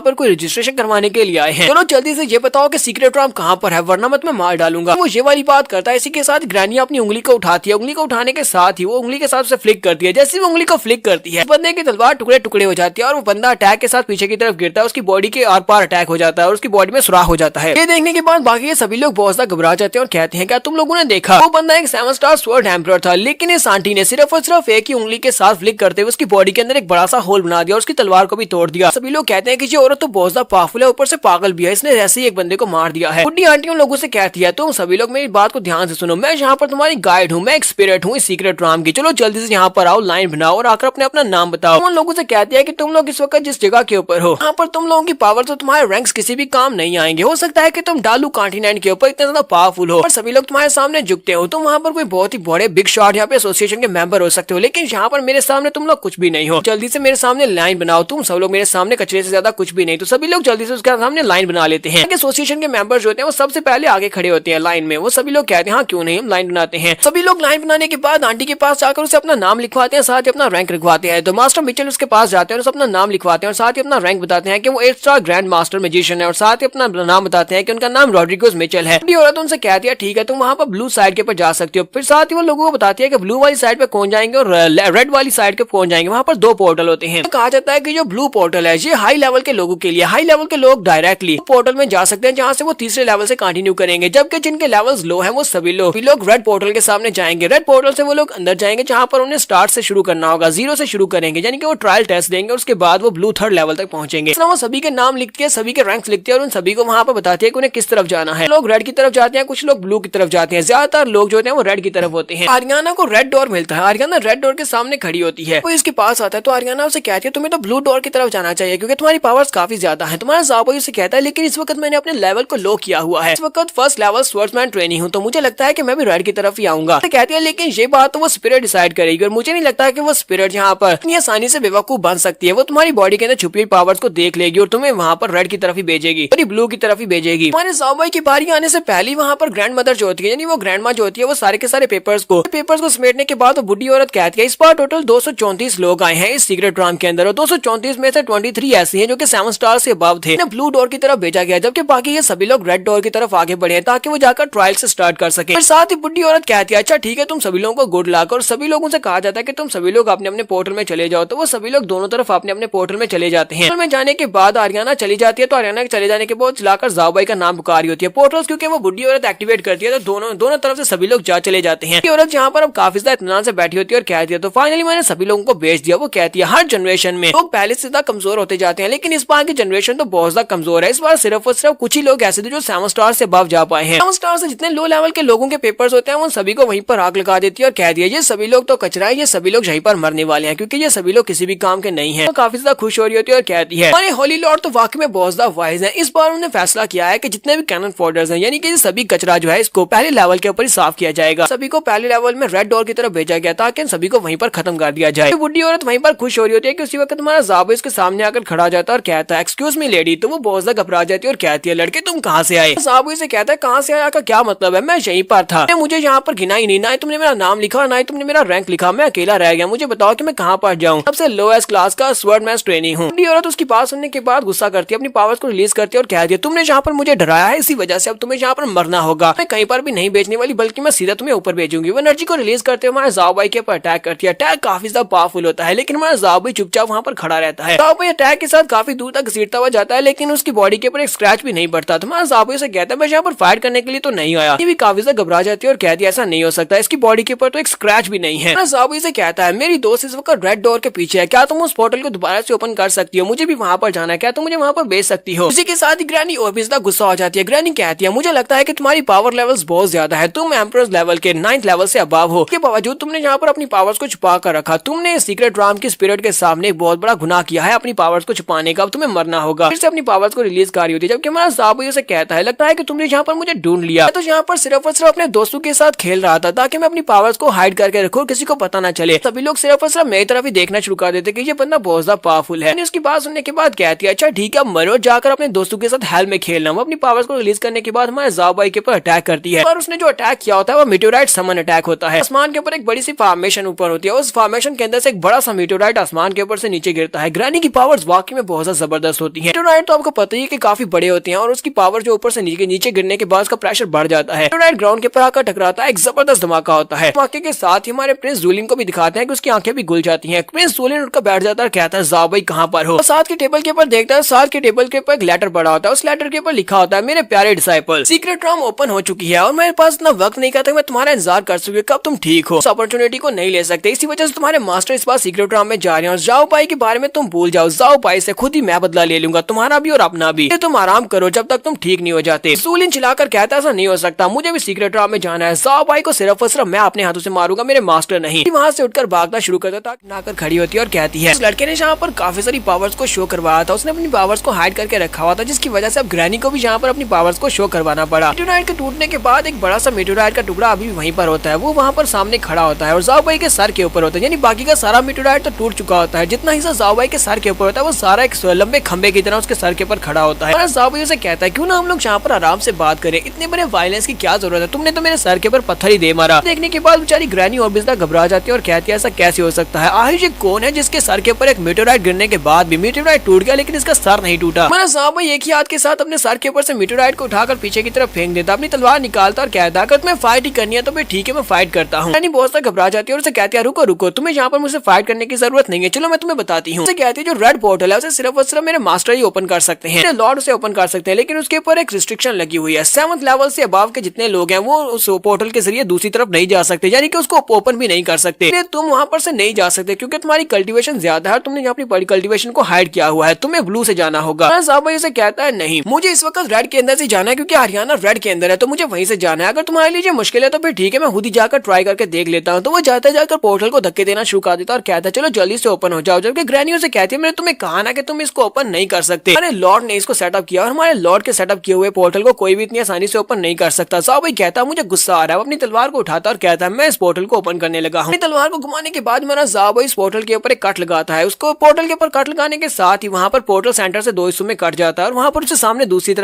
पर कोई रजिस्ट्रेशन करवाने के लिए आए हैं। चलो जल्दी से ये बताओ कि सीक्रेट रूम कहाँ पर है, वरना मैं तुम्हें मार डालूंगा। वो ये वाली बात करता है। इसी के साथ ग्रैनी अपनी उंगली को उठाती है। उंगली को उठाने के साथ ही वो उंगली के साथ उसे फ्लिक करती है। जैसे वो उंगली को फ्लिक करती है, बंदे की तलवार टुकड़े टुकड़े हो जाती है और वो बंदा अटैक के साथ पीछे की तरफ गिरता है। उसकी बॉडी के आर पार अटैक हो जाता है और उसकी बॉडी में सुराख हो जाता है। ये देखने के बाद बाकी सभी लोग बहुत ज्यादा घबरा जाते हैं और कहते हैं क्या तुम लोगों ने देखा? वो बंदा एक 7 स्टार स्वॉर्ड एम्परर था, लेकिन इस आंटी ने सिर्फ और सिर्फ एक ही उंगली के साथ फ्लिक करते हुए उसकी बॉडी के अंदर एक बड़ा सा होल बना दिया और उसकी तलवार को भी तोड़ दिया। सभी लोग कहते हैं कि ये औरत तो बहुत ज्यादा पावरफुल है, ऊपर से पागल भी है, इसने ऐसे ही एक बंदे को मार दिया है। बुड्ढी आंटी उन लोगों से कहती है तुम सभी लोग मेरी बात को ध्यान से सुनो, मैं यहाँ पर तुम्हारी गाइड हूँ, मैं एक स्पिरिट हूँ इस सीक्रेट रूम की। चलो जल्दी से यहाँ पर आओ, लाइन बनाओ और आकर अपने अपना नाम बताओ। उन लोगों से कहती है कि तुम लोग इस वक्त जिस जगह के ऊपर हो, यहाँ पर तुम लोगों की पावर तो तुम्हारे रैंक्स किसी भी काम नहीं आएंगे। हो सकता है कि तुम डालू कॉन्टिनेंट के ऊपर इतने ज्यादा पावरफुल हो और सभी लोग तुम्हारे सामने झुकते हो, तुम वहाँ पर कोई बहुत ही बड़े बिग शॉट यहाँ पे एसोसिएशन के मेंबर हो सकते हो, लेकिन यहाँ पर मेरे सामने तुम लोग कुछ भी नहीं हो। जल्दी से मेरे सामने लाइन बनाओ, तुम सब लोग मेरे सामने कचरे से ज्यादा कुछ भी नहीं। तो सभी लोग जल्दी से उसके सामने लाइन बना लेते हैं। एसोसिएशन के मेंबर्स जो होते हैं वो सबसे पहले आगे खड़े होते हैं लाइन में। वो सभी लोग कहते हैं हाँ क्यों नहीं, हम लाइन बनाते हैं। सभी लोग लाइन बनाने के बाद आंटी के पास जाकर उसे अपना नाम लिखवाते हैं, साथ ही अपना रैंक लिखवाते हैं। तो मास्टर मिचेल उसके पास जाते हैं और अपना नाम लिखवाते हैं और साथ ही अपना रैंक बताते हैं कि वो 8 स्टार ग्रैंड मास्टर मैजिशियन है और साथ ही अपना नाम बताते हैं कि उनका नाम रॉड्रिगोज मिचेल है। औरत उनसे कहती है ठीक है तुम वहाँ पर ब्लू साइड के ऊपर जा सकते हो। फिर साथ ही वो लोगों को बताती है कि ब्लू वाली साइड पे कौन जाएंगे और रेड वाली साइड पे कौन जाएंगे। वहाँ पर 2 पोर्टल होते हैं। कहा जाता है कि जो ब्लू पोर्टल है ये हाई लेवल के लोगों के लिए, हाई लेवल के लोग डायरेक्टली पोर्टल में जा सकते हैं जहाँ से वो तीसरे लेवल से कंटिन्यू करेंगे, जबकि जिनके लेवल्स लो हैं वो सभी लोग रेड पोर्टल के सामने जाएंगे। रेड पोर्टल से वो लोग अंदर जाएंगे जहाँ पर उन्हें स्टार्ट से शुरू करना होगा, 0 से शुरू करेंगे, यानी कि वो ट्रायल टेस्ट देंगे और उसके बाद वो ब्लू 3rd लेवल तक पहुंचेंगे। वो सभी के नाम लिखती है, सभी के रैंक्स लिखती है और उन सभी को वहाँ पर बताती है कि उन्हें किस तरफ जाना है। लोग रेड की तरफ जाते हैं, कुछ लोग ब्लू की तरफ जाते हैं, ज्यादातर लोग जो होते हैं वो रेड की तरफ होते हैं। आरियाना को रेड डोर मिलता है। आरियाना रेड डोर के सामने खड़ी होती है, वो इसके पास आता है तो आरियाना उसे कहती है तुम्हें तो ब्लू डोर की तरफ जाना चाहिए क्योंकि तुम्हारी पावर्स काफी ज्यादा है। तुम्हारा ज़ाबोई उसे कहता है लेकिन इस वक्त मैंने अपने लेवल को लो किया हुआ है, इस वक्त 1st लेवल स्वॉर्ड्समैन ट्रेनिंग हूँ, तो मुझे लगता है कि मैं भी रेड की तरफ ही आऊंगा। तो कहती है लेकिन ये बात तो वो स्पिरिट डिसाइड करेगी और मुझे नहीं लगता कि वो स्पिरिट यहाँ पर इतनी आसानी से बेवकूफ बन सकती है। वो तुम्हारी बॉडी के अंदर छुपी हुई पावर्स को देख लेगी और तुम्हें वहाँ पर रेड की तरफ ही भेजेगी और ब्लू की तरफ ही भेजेगी। हमारे ज़ाबोई की बारी आने से पहले वहाँ पर ग्रैंड मदर जो होती है, यानी वो ग्रैंड माँ जो होती है, वो सारे के सारे पेपर्स को समेटने के बाद वो बुढ़ी औरत कहती है इस बार टोटल 234 लोग आए हैं इस सीक्रेट रूम के अंदर और 234 में से 23 ऐसे हैं जो कि 7 स्टार से अबव थे। ब्लू डोर की तरफ भेजा गया जबकि बाकी ये सभी लोग रेड डोर की तरफ आगे बढ़े ताकि वो जाकर ट्रायल से स्टार्ट कर सके। साथ ही बुढ़ी औरत कहती है अच्छा ठीक है तुम सभी लोगों को गुड लक, और सभी लोगों से कहा जाता है कि तुम सभी लोग अपने अपने पोर्टल में चले जाओ। तो वो सभी लोग दोनों तरफ अपने अपने पोर्टल में चले जाते हैं। पोर्टल में जाने के बाद आरियाना चली जाती है, तो आरियाना के चले जाने के बाद चलाकर ज़ाबोई का नाम पुकारी होती है। पोर्टल्स क्योंकि वो बुढ़ी औरत एक्टिवेट करती है तो दोनों तरफ से सभी लोग जा चले जाते हैं। औरत यहाँ पर अब काफी ज्यादा इत्मीनान से बैठी होती है और कहती है तो फाइनली मैंने सभी लोगों को भेज दिया। वो कहती है हर जनरेशन में लोग पहले से ज्यादा कमजोर होते जाते हैं, लेकिन इस बार की जनरेशन तो बहुत ज्यादा कमजोर है। इस बार सिर्फ और सिर्फ कुछ ही लोग ऐसे थे जो 7 स्टार से अबव जा पाए हैं। 7 स्टार से जितने लो लेवल के लोगों के पेपर्स होते हैं वो सभी को वहीं पर आग लगा देती है और कह दिया ये सभी लोग तो कचरा है, ये सभी लोग यहीं पर मरने वाले हैं क्योंकि ये सभी लोग किसी भी काम के नहीं है। तो काफी ज्यादा खुश हो रही होती है और कहती है अरे होली लॉर्ड तो वाकई में बहुत ज्यादा वाइज है। इस बार उन्होंने फैसला किया है कि जितने भी कैनन फोल्डर्स हैं, यानी कि सभी कचरा जो है इसको पहले लेवल के ऊपर ही साफ किया जाएगा। सभी को पहले लेवल में रेड डोर की तरफ भेजा गया ताकि सभी को वहीं पर खत्म कर दिया जाए। तो बुढ़ी औरत वहीं पर खुश हो रही होती है कि उसी वक्त तुम्हारा ज़ाबोई इसके सामने आकर खड़ा जाता है और कहता है एक्सक्यूज मी लेडी। तो वो बहुत ज्यादा घबरा जाती है और कहती है लड़के तुम कहाँ से आए? ज़ाबोई से कहता है कहाँ से आया का क्या मतलब है, मैं यहीं पर था, मुझे यहाँ पर गिना ही नहीं, ना ही तुमने मेरा नाम लिखा ना ही तुमने मेरा रैंक लिखा, मैं अकेला रह गया, मुझे बताओ कि मैं कहाँ पर जाऊँ? सबसे लोएस्ट क्लास का स्वॉर्डमैन ट्रेनिंग हूँ। बुढ़ी औरत उसकी बात सुनने के बाद गुस्सा करती है, अपनी पावर्स को रिलीज करती है और कहती है तुमने यहाँ पर मुझे डराया है, इसी वजह से अब तुम्हें यहाँ पर मरना होगा। मैं कहीं पर भी नहीं भेजने वाली बल्कि मैं सीधा तुम्हें ऊपर भेजूंगी। वो एनर्जी को रिलीज करते हुए हमारे ज़ाबोई के ऊपर अटैक करती है। अटैक काफी ज्यादा पावरफुल होता है लेकिन हमारा ज़ाबोई चुपचाप वहाँ पर खड़ा रहता है। ज़ाबोई अटैक के साथ काफी दूर तक घसीटता हुआ जाता है लेकिन उसकी बॉडी के ऊपर एक स्क्रैच भी नहीं पड़ता। तो हमारा ज़ाबोई से कहता है मैं यहाँ पर फाइट करने के लिए तो नहीं आया। ये भी काफी ज्यादा घबरा जाती है और कहती है ऐसा नहीं हो सकता, इसकी बॉडी के ऊपर तो एक स्क्रैच भी नहीं है। ज़ाबोई से कहता है मेरी दोस्त इस वक्त रेड डोर के पीछे है, क्या तुम उस पोर्टल को दोबारा से ओपन कर सकती हो? मुझे भी वहाँ पर जाना है, क्या तुम मुझे वहाँ पर भेज सकती हो? इसी के साथ ही ग्रैनी और भी ज्यादा गुस्सा हो जाती है। ग्रैनी कहती है मुझे लगता है कि तुम्हारी पावर लेवल्स बहुत ज्यादा है, तुम एम्परर्स लेवल के 9th लेवल से अबव हो, के बावजूद तुमने यहाँ पर अपनी पावर्स को छुपा कर रखा। तुमने सीक्रेट रूम की स्पिरिट के सामने एक बहुत बड़ा गुनाह किया है अपनी पावर्स को छुपाने का। अब तुम्हें मरना होगा। फिर से अपनी पावर्स को रिलीज कर रही होती है जबकि हमारा ज़ाबोई से कहता है लगता है कि तुमने यहाँ पर मुझे ढूंढ लिया, तो यहाँ पर सिर्फ और सिर्फ अपने दोस्तों के साथ खेल रहा था ताकि मैं अपनी पावर्स को हाइड करके रखूं, किसी को पता ना चले। सभी लोग सिर्फ और सिर्फ मेरी तरफ ही देखना शुरू कर देते कि ये बंदा बहुत ज्यादा पावरफुल है। उसकी बात सुनने के बाद कहती है अच्छा ठीक है मरो, जाकर अपने दोस्तों के साथ हेल में खेलना। वो अपनी पावर्स को रिलीज करने के बाद हमारे ज़ाबोई के ऊपर अटैक करती है और उसने जो अटैक किया होता है वो मीटेओराइट समन अटैक होता है। आसमान के ऊपर एक बड़ी सी फॉर्मेशन ऊपर होती है, उस फॉर्मेशन के अंदर से एक बड़ा सा मीटेओराइट आसमान के ऊपर से नीचे गिरता है। ग्रैनी की पावर्स वाकई में बहुत ज्यादा जबरदस्त होती है। मेटोराइड तो आपको पता ही है कि काफी बड़े होते हैं और उसकी पावर जो ऊपर से नीचे गिरने के बाद उसका प्रेशर बढ़ जाता है। मेटोराइड ग्राउंड के ऊपर आकर टकराता है, एक जबरदस्त धमाका होता है। धमाके के साथ ही हमारे प्रिंस जूलिन को भी दिखाते हैं कि उसकी आंखें भी खुल जाती हैं। प्रिंस जूलिन उठकर बैठ जाता है और कहता है जाओ भाई कहाँ पर हो। साथ के टेबल के ऊपर देखता है, साथ के टेबल के ऊपर एक लेटर पड़ा होता है। उस लेटर के ऊपर लिखा होता है मेरे प्यारे डिसाइपल, सीक्रेट रूम ओपन हो चुकी है और मेरे पास इतना वक्त नहीं कहता मैं तुम्हारा इंतजार कर सकूँ कब तुम ठीक हो। इस अपॉर्चुनिटी को नहीं ले सकते, इसी वजह से तुम्हारे मास्टर इस बार सीक्रेट रूम में जा रहे हैं और जाओ पाई के बारे में तुम भूल जाओ। जाओ पाई से खुद ही मैं बदला ले लूंगा, तुम्हारा भी और अपना भी। तुम आराम करो जब तक तुम ठीक नहीं हो जाते। जूलिन चिल्लाकर कहता ऐसा नहीं हो सकता, मुझे भी सीक्रेट रूम में जाना है। जाओ पाई को सिर्फ और सिर्फ मैं अपने हाथों से मारूंगा, मेरे मास्टर नहीं। वहाँ से उठकर भागना शुरू करता था, नाकर खड़ी होती है और कहती है इस लड़के ने यहाँ पर काफी सारी पावर्स को शो करवाया था, उसने अपनी पावर्स को हाइड करके रखा हुआ था, जिसकी वजह से अब ग्रैनी को भी यहाँ पर अपनी पावर्स को शो करवाना पड़ा। मेटोराइड के टूटने के बाद एक बड़ा सा मेटोराइड का टुकड़ा अभी भी वहीं पर होता है, वो वहाँ पर सामने खड़ा होता है और जाओ भाई के सर के ऊपर होता है। यानी बाकी का सारा मेटोराइड तो टूट चुका होता है, जितना हिस्सा जाओ भाई के सर के ऊपर होता है वो सारा एक लंबे खंबे की तरह उसके सर के ऊपर खड़ा होता है। और जाओ भाई उसे कहता है क्यों ना हम लोग यहाँ पर आराम से बात करें, इतने बड़े वायलेंस की क्या जरूरत है, तुमने तो मेरे सर के ऊपर पत्थर ही दे मारा। देखने के बाद बेचारी ग्रैनी और भी ज्यादा घबरा जाती है और कहती है ऐसा कैसे हो सकता है, आखिर ये कौन है जिसके सर के ऊपर एक मेटोराइड गिरने के बाद भी मेटोराइड टूट गया लेकिन इसका सर नहीं टूटा। हमारा जाओ भाई एक ही हाथ के साथ अपने सर के ऊपर से मेटोराइड को उठाकर पीछे की तरफ फेंक देता, अपनी तलवार निकालता और कहता अगर तुम्हें फाइट ही करनी है तो ठीक है मैं फाइट करता हूँ। यानी बहुत ज्यादा घबरा जाती है और उसे कहती है रुको रुको, तुम्हें यहाँ पर मुझसे फाइट करने की जरूरत नहीं है, चलो मैं तुम्हें बताती हूँ। कहती है जो रेड पोर्टल है उसे सिर्फ और सिर्फ मेरे मास्टर ही ओपन कर सकते हैं, लॉर्ड उसे ओपन कर सकते हैं, लेकिन उसके ऊपर एक रिस्ट्रिक्शन लगी हुई है, 7th लेवल से अबव के जितने लोग हैं वो उस पोर्टल के जरिए दूसरी तरफ नहीं जा सकते, यानी कि उसको ओपन भी नहीं कर सकते। तुम वहाँ पर से नहीं जा सकते क्योंकि तुम्हारी कल्टीवेशन ज्यादा है, तुमने यहाँ अपनी कल्टीवेशन को हाइड किया हुआ है, तुम्हें ब्लू से जाना होगा। साहब उसे कहता है नहीं, मुझे इस वक्त रेड के अंदर से जाना है क्योंकि हरियाणा रेड के अंदर है, तो मुझे वहीं से जाना है। अगर तुम्हारे लिए मुश्किल है तो फिर ठीक है, मैं खुद ही जाकर ट्राई करके देख लेता हूँ। तो वो जाते जाकर पोर्टल को धक्के देना शुरू कर देता और कहता है चलो जल्दी से ओपन हो जाओ, जबकि ग्रैनी उसे कहती है मैंने तुम्हें कहा ना कि तुम इसको ओपन नहीं कर सकते, हमारे लॉर्ड ने इसको सेटअप किया और हमारे लॉर्ड के सेटअप किए हुए पोर्टल को कोई भी इतनी आसानी से ओपन नहीं कर सकता। साहब भाई कहता है मुझे गुस्सा आ रहा है, अपनी तलवार को उठाता और कहता है मैं इस पोर्टल को ओपन करने लगा हूँ। तलवार को घुमाने के बाद हमारा जाओ इस पोर्टल के ऊपर एक कट लगाता है, उसको पोर्टल के ऊपर कट लगाने के साथ ही वहाँ पर पोर्टल सेंटर से 2 हिस्सों में कट जाता है और वहाँ पर उसे सामने दूसरी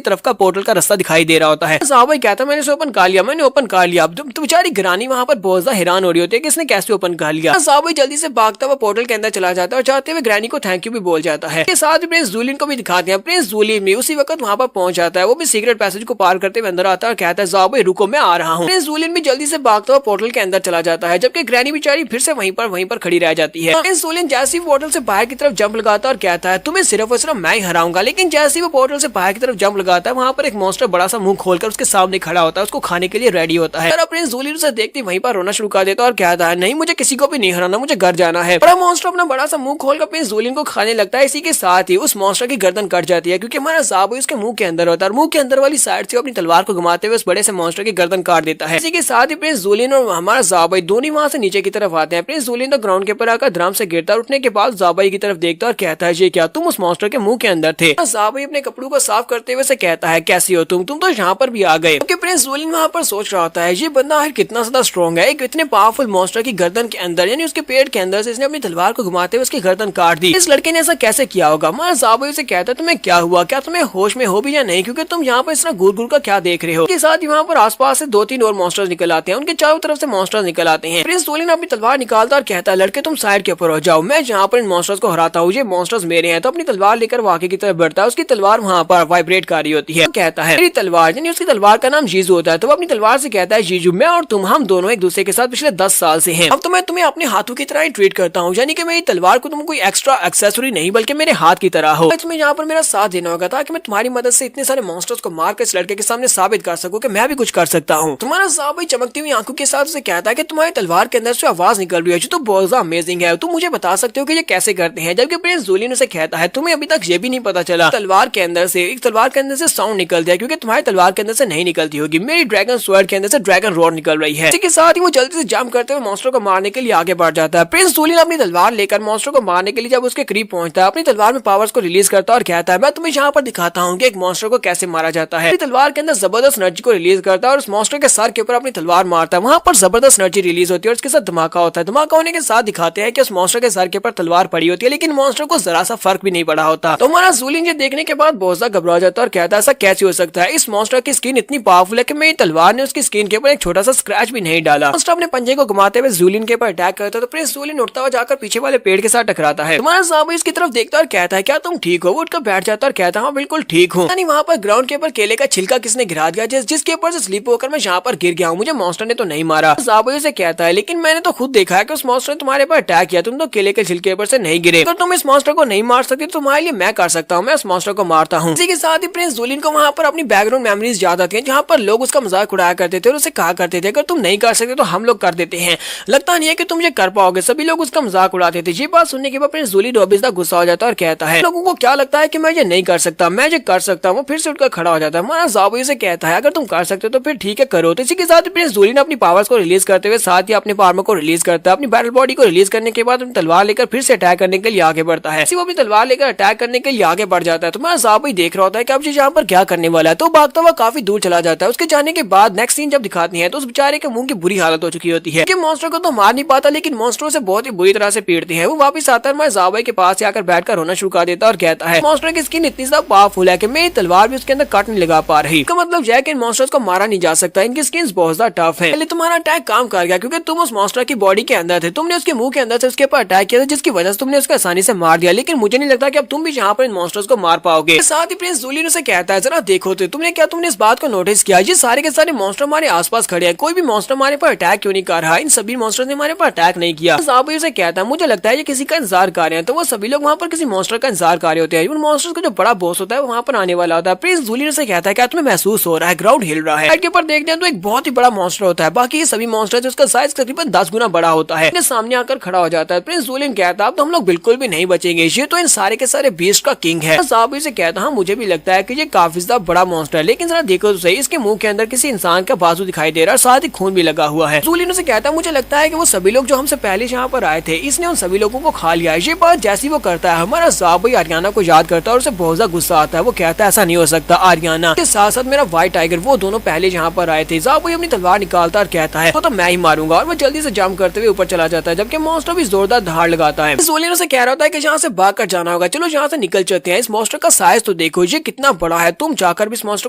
तरफ का पोर्टल का रास्ता दिखाई दे रहा होता है। साहब भाई कहता है मैंने इसे ओपन कर लिया, मैंने ओपन कर लिया। अब तो बेचारी ग्रानी वहाँ पर बहुत ज्यादा हैरान हो रही होती है कि इसने कैसे ओपन कर लिया। साहब भाई जल्दी से भागता हुआ पोर्टल के अंदर चला जाता है और जाते हुए ग्रैनी को थैंक यू भी बोल जाता है। साथ ही प्रिंस जूलिन को भी दिखाते हैं, प्रिंस जूलिन भी उसी वक्त वहाँ पर पहुंच जाता है, वो भी सीक्रेट पैसेज को पार करते हुए अंदर आता है और कहता है साहब भाई रुको मैं आ रहा हूँ। प्रिंस जूलिन भी जल्दी से भागता हुआ पोर्टल के अंदर चला जाता है, जबकि ग्रैनी बेचारी फिर से वहीं पर खड़ी रह जाती है। प्रिंस जूलिन जैसे ही पोर्टल से बाहर की तरफ जंप लगाता और कहता है तुम्हें सिर्फ और सिर्फ मैं ही हराऊंगा, लेकिन जैसे ही वो पोर्टल से बाहर की तरफ जंप लगाता है वहाँ पर एक मॉन्स्टर बड़ा सा मुंह खोलकर उसके सामने खड़ा होता है, उसको खाने के लिए रेडी होता है। प्रिंस जूलिन उसे देखते वहीं पर रोना शुरू कर देता है और कहता है नहीं मुझे किसी को भी नहीं हराना, मुझे घर जाना है। बड़ा मॉन्स्टर अपना बड़ा सा मुंह खोलकर प्रिंस जूलिन को खाने लगता है। इसी के साथ ही उस मॉन्स्टर की गर्दन कट जाती है क्योंकि हमारा जाबू उसके मुंह के अंदर होता है और मुंह के अंदर वाली साइड से अपनी तलवार को घुमाते हुए उस बड़े से मॉन्स्टर की गर्दन काट देता है। इसी के साथ ही प्रिंस जूलिन और हमारा जाबाई दोनों वहां से नीचे की तरफ आते हैं। प्रिंस जूलिन तो ग्राउंड के ऊपर आकर ड्रम से गिरता है, उठने के बाद जाबाई की तरफ देखता है और कहता है ये क्या तुम उस मॉन्स्टर के मुंह के अंदर थे। जाबाई अपने कपड़ों को साफ करते हुए से कहता है कैसी हो तुम तो यहाँ पर भी आ गए। क्योंकि प्रिंस जूलिन वहाँ पर सोच रहा होता है ये बंदा आखिर कितना ज्यादा स्ट्रॉन्ग है, एक इतने पावरफुल मॉन्स्टर की गर्दन के अंदर यानी उसके पेट के अंदर से इसने अपनी तलवार को घुमाते हुए उसकी गर्दन काट दी। इस लड़के ने ऐसा कैसे किया होगा। हमारा जाबाई से कहता है तुम्हें क्या हुआ, क्या तुम्हें होश में हो भी या नहीं, क्योंकि तुम यहाँ पर इस तरह घूर का क्या देख रहे हो। के साथ यहाँ पर आसपास से 2-3 और मॉन्स्टर्स निकल आते हैं, उनके चारों तरफ से मॉन्स्टर्स निकल आते हैं। प्रिंस जूलिन अपनी तलवार निकालता और कहता है लड़के तुम साइड के ऊपर हो जाओ, मैं जहाँ पर इन मॉन्स्टर्स को हराता हूँ ये मॉन्स्टर्स मेरे हैं। तो अपनी तलवार लेकर वाकई की तरफ बढ़ता है, उसकी तलवार वहाँ पर वाइब्रेट कर रही होती है। कहता है मेरी तलवार यानी उसकी तलवार का नाम जीजू होता है। तो वो अपनी तलवार से कहता है जीजू मैं और तुम हम दोनों एक दूसरे के साथ पिछले 10 साल से हैं, अब तो मैं तुम्हें अपने हाथों की तरह ही ट्रीट करता हूँ, यानी कि मेरी तलवार को तुम कोई एक्स्ट्रा एक्सेसरी नहीं बल्कि मेरे हाथ की तरह हो। तुम्हें यहाँ पर मेरा साथ देना होगा ताकि मैं तुम्हारी मदद से इतने सारे मॉन्स्टर्स को मार कर इस लड़के के सामने साबित कर सकूं कि मैं भी कुछ कर सकता हूँ। तुम्हारा जाबाई चमकती हुई आंखों के साथ से कहता है कि तुम्हारी तलवार के अंदर से आवाज निकल रही है जो तो बहुत ज्यादा अमेजिंग है, तुम मुझे बता सकते हो कि ये कैसे करते हैं। जबकि प्रिंस जूलिन उसे कहता है तुम्हें अभी तक ये भी नहीं पता चला तलवार के अंदर से साउंड निकल दिया क्योंकि तुम्हारी तलवार के अंदर से नहीं निकलती होगी, मेरी ड्रैगन स्वॉर्ड के अंदर से ड्रैगन रॉड निकल रही है। इसके साथ ही वो जल्दी से जंप करते हुए मॉन्स्टर को मारने के लिए आगे बढ़ जाता है। प्रिंस जूलिन अपनी तलवार लेकर मॉन्स्टर को मारने के लिए जब उसके करीब पहुंचता है अपनी तलवार में पावर्स को रिलीज करता है और कहता है मैं तुम्हें यहाँ पर दिखाता हूँ कि एक मॉन्स्टर को कैसे मारा जाता है। तलवार के अंदर जबरदस्त एनर्जी को रिलीज करता है और उस मॉन्स्टर के सर के ऊपर अपनी तलवार मारता है, वहाँ पर जबरदस्त एनर्जी रिलीज होती है और उसके साथ धमाका होता है। धमाका होने के साथ दिखाते हैं कि उस मॉन्स्टर के सर के ऊपर तलवार पड़ी होती है लेकिन मॉन्स्टर को जरा सा फर्क भी नहीं पड़ा होता। तो हमारा जूलिन ये देखने के बाद बहुत ज्यादा घबरा जाता है और कहता है ऐसा कैसे हो सकता है, इस मॉन्स्टर की स्किन इतनी पावरफुल है कि मेरी तलवार ने उसकी स्किन के ऊपर एक छोटा सा स्क्रैच भी नहीं डाला। मॉन्स्टर अपने पंजे को घुमाते हुए जूलिन के ऊपर अटैक करता है तो प्रिंस जूलिन उठता हुआ जाकर पीछे वाले पेड़ के साथ टकराता है। तुम्हारा ज़ाबई इसकी तरफ देखता और कहता है क्या तुम ठीक हो? वो उठकर बैठ जाता और कहता है हाँ बिल्कुल ठीक हूँ। यानी वहाँ पर ग्राउंड के ऊपर केले का छिलका किसने गिरा दिया जिसके ऊपर से स्लिप होकर मैं यहाँ पर गिर गया हूँ, मुझे मॉन्स्टर ने तो नहीं मारा। ज़ाबई से कहता है लेकिन मैंने तो खुद देखा है कि उस मॉन्स्टर ने तुम्हारे पर अटैक किया, तुम तो केले के छिलके ऊपर से नहीं गिरे। अगर तुम इस मॉन्स्टर को नहीं मार सकते तो तुम्हारे लिए मैं कर सकता हूँ, मैं उस मॉन्स्टर को मारता हूँ। इसी के साथ ही प्रिंस जूलिन को वहाँ पर अपनी बैकग्राउंड मेमोरीज याद आती है जहाँ पर लोग उसका मजाक उड़ाया करते थे और उसे कहा करते थे अगर तुम नहीं कर सकते तो हम लोग कर देते हैं, लगता नहीं है कि तुम ये कर पाओगे। सभी लोग उसका मजाक उड़ाते थे। ये बात सुनने के बाद प्रिंस जूलिन ऑब्वियसली गुस्सा हो जाता है और कहता है लोगों को क्या लगता है कि मैं ये नहीं कर सकता, मैं ये कर सकता हूँ। वो फिर से उठकर खड़ा हो जाता है। हमारा ज़ाबई से कहता है अगर तुम कर सकते हो तो फिर ठीक है करो। तो इसी के साथ प्रिंस जूलिन अपनी पावर्स को रिलीज करते हुए साथ ही अपने आर्मर को रिलीज करता है। अपनी बैटल बॉडी को रिलीज करने के बाद अपनी तलवार लेकर फिर से अटैक करने के लिए आगे बढ़ता है। वो अपनी तलवार लेकर अटैक करने के लिए आगे बढ़ जाता है। तुम्हारा ज़ाबई देख रहा होता है कि अब ये यहाँ पर क्या करने वाला है, तो भागता हुआ काफी दूर चला जाता है। उसके जाने के बाद नेक्स्ट सीन जब दिखाती है तो उस बेचारे के मुंह की बुरी हालत हो चुकी होती है कि मॉन्स्टर को तो मार नहीं पाता लेकिन मॉन्स्टरों से बहुत ही बुरी तरह से पीड़ते हैं। वो वापस आता है, ज़ाबई के पास आकर बैठकर रोना शुरू कर देता है और कहता है मॉन्स्टर की स्किन इतनी ज्यादा पावरफुल है कि मेरी तलवार भी उसके अंदर कट नहीं लगा पा रही। इसका मतलब यह है कि इन मॉन्स्टर्स को मारा नहीं जा सकता, इनकी स्किन बहुत ज्यादा टफ है। पहले तुम्हारा अटैक काम कर गया क्योंकि तुम उस मॉन्स्टर की बॉडी के अंदर थे, तुमने उसके मुंह के अंदर से उसके ऊपर अटैक किया था जिसकी वजह से तुमने उसको आसानी से मार दिया। लेकिन मुझे नहीं लगता कि अब तुम भी यहाँ पर इन मॉन्स्टर्स को मार पाओगे। साथ ही प्रिंस जूलिन उसे कहता है जरा देखो तो तुमने इस बात को नोटिस किया ये सारे के सारे मॉन्स्टर हमारे आसपास खड़े हैं, कोई भी मॉन्स्टर हमारे पर अटैक क्यों नहीं कर रहा? इन सभी मॉन्स्टर ने हमारे पर अटैक नहीं किया। ज़ाबई उसे कहता है मुझे लगता है ये किसी का इंतजार कर रहे हैं। तो वो सभी लोग वहाँ पर किसी मॉन्स्टर का इंतजार कर रहे होते हैं। उन मॉन्स्टर्स का जो बड़ा बॉस होता है वो वहाँ पर आने वाला होता है। प्रिंस जूलिन से कहता है क्या तुम्हें महसूस हो रहा है ग्राउंड हिल रहा है? के ऊपर देखते हैं तो एक बहुत ही बड़ा मॉन्स्टर होता है, बाकी ये सभी मॉन्स्टर उसका साइज तकरीबन 10 गुना बड़ा होता है। सामने आकर खड़ा हो जाता है। प्रिंस जूलिन कहता है अब तो हम लोग बिल्कुल भी नहीं बचेंगे, ये तो इन सारे के सारे बीस्ट का किंग है। ज़ाबई से कहता है मुझे भी लगता है कि ये काफी ज्यादा बड़ा मॉन्स्टर है, लेकिन जरा देखो तो सही इसके मुंह के अंदर किसी इंसान का बाजू दिखाई दे रहा है, साथ ही खून भी लगा हुआ है। जूलिन से कहता है मुझे लगता है कि वो सभी लोग जो हमसे पहले यहाँ पर आए थे इसने उन सभी लोगों को खा लिया है। ये बात जैसी वो करता है हमारा ज़ाबई आर्याना को याद करता है और उसे बहुत ज्यादा गुस्सा आता है। वो कहता है ऐसा नहीं हो सकता, आर्याना के साथ साथ मेरा व्हाइट टाइगर वो दोनों पहले यहाँ पर आए थे। ज़ाबई अपनी तलवार निकालता और कहता है तो मैं ही मारूंगा और वो जल्दी से जंप करते हुए ऊपर चला जाता है, जबकि मॉन्स्टर भी जोरदार धार लगाता है। जूलिन से कह रहा होता है कि यहाँ से भाग कर जाना होगा, चलो यहाँ से निकल चलते हैं। इस मॉन्स्टर का साइज तो देखो ये कितना बड़ा है, तुम जाकर भी इस मॉन्स्टर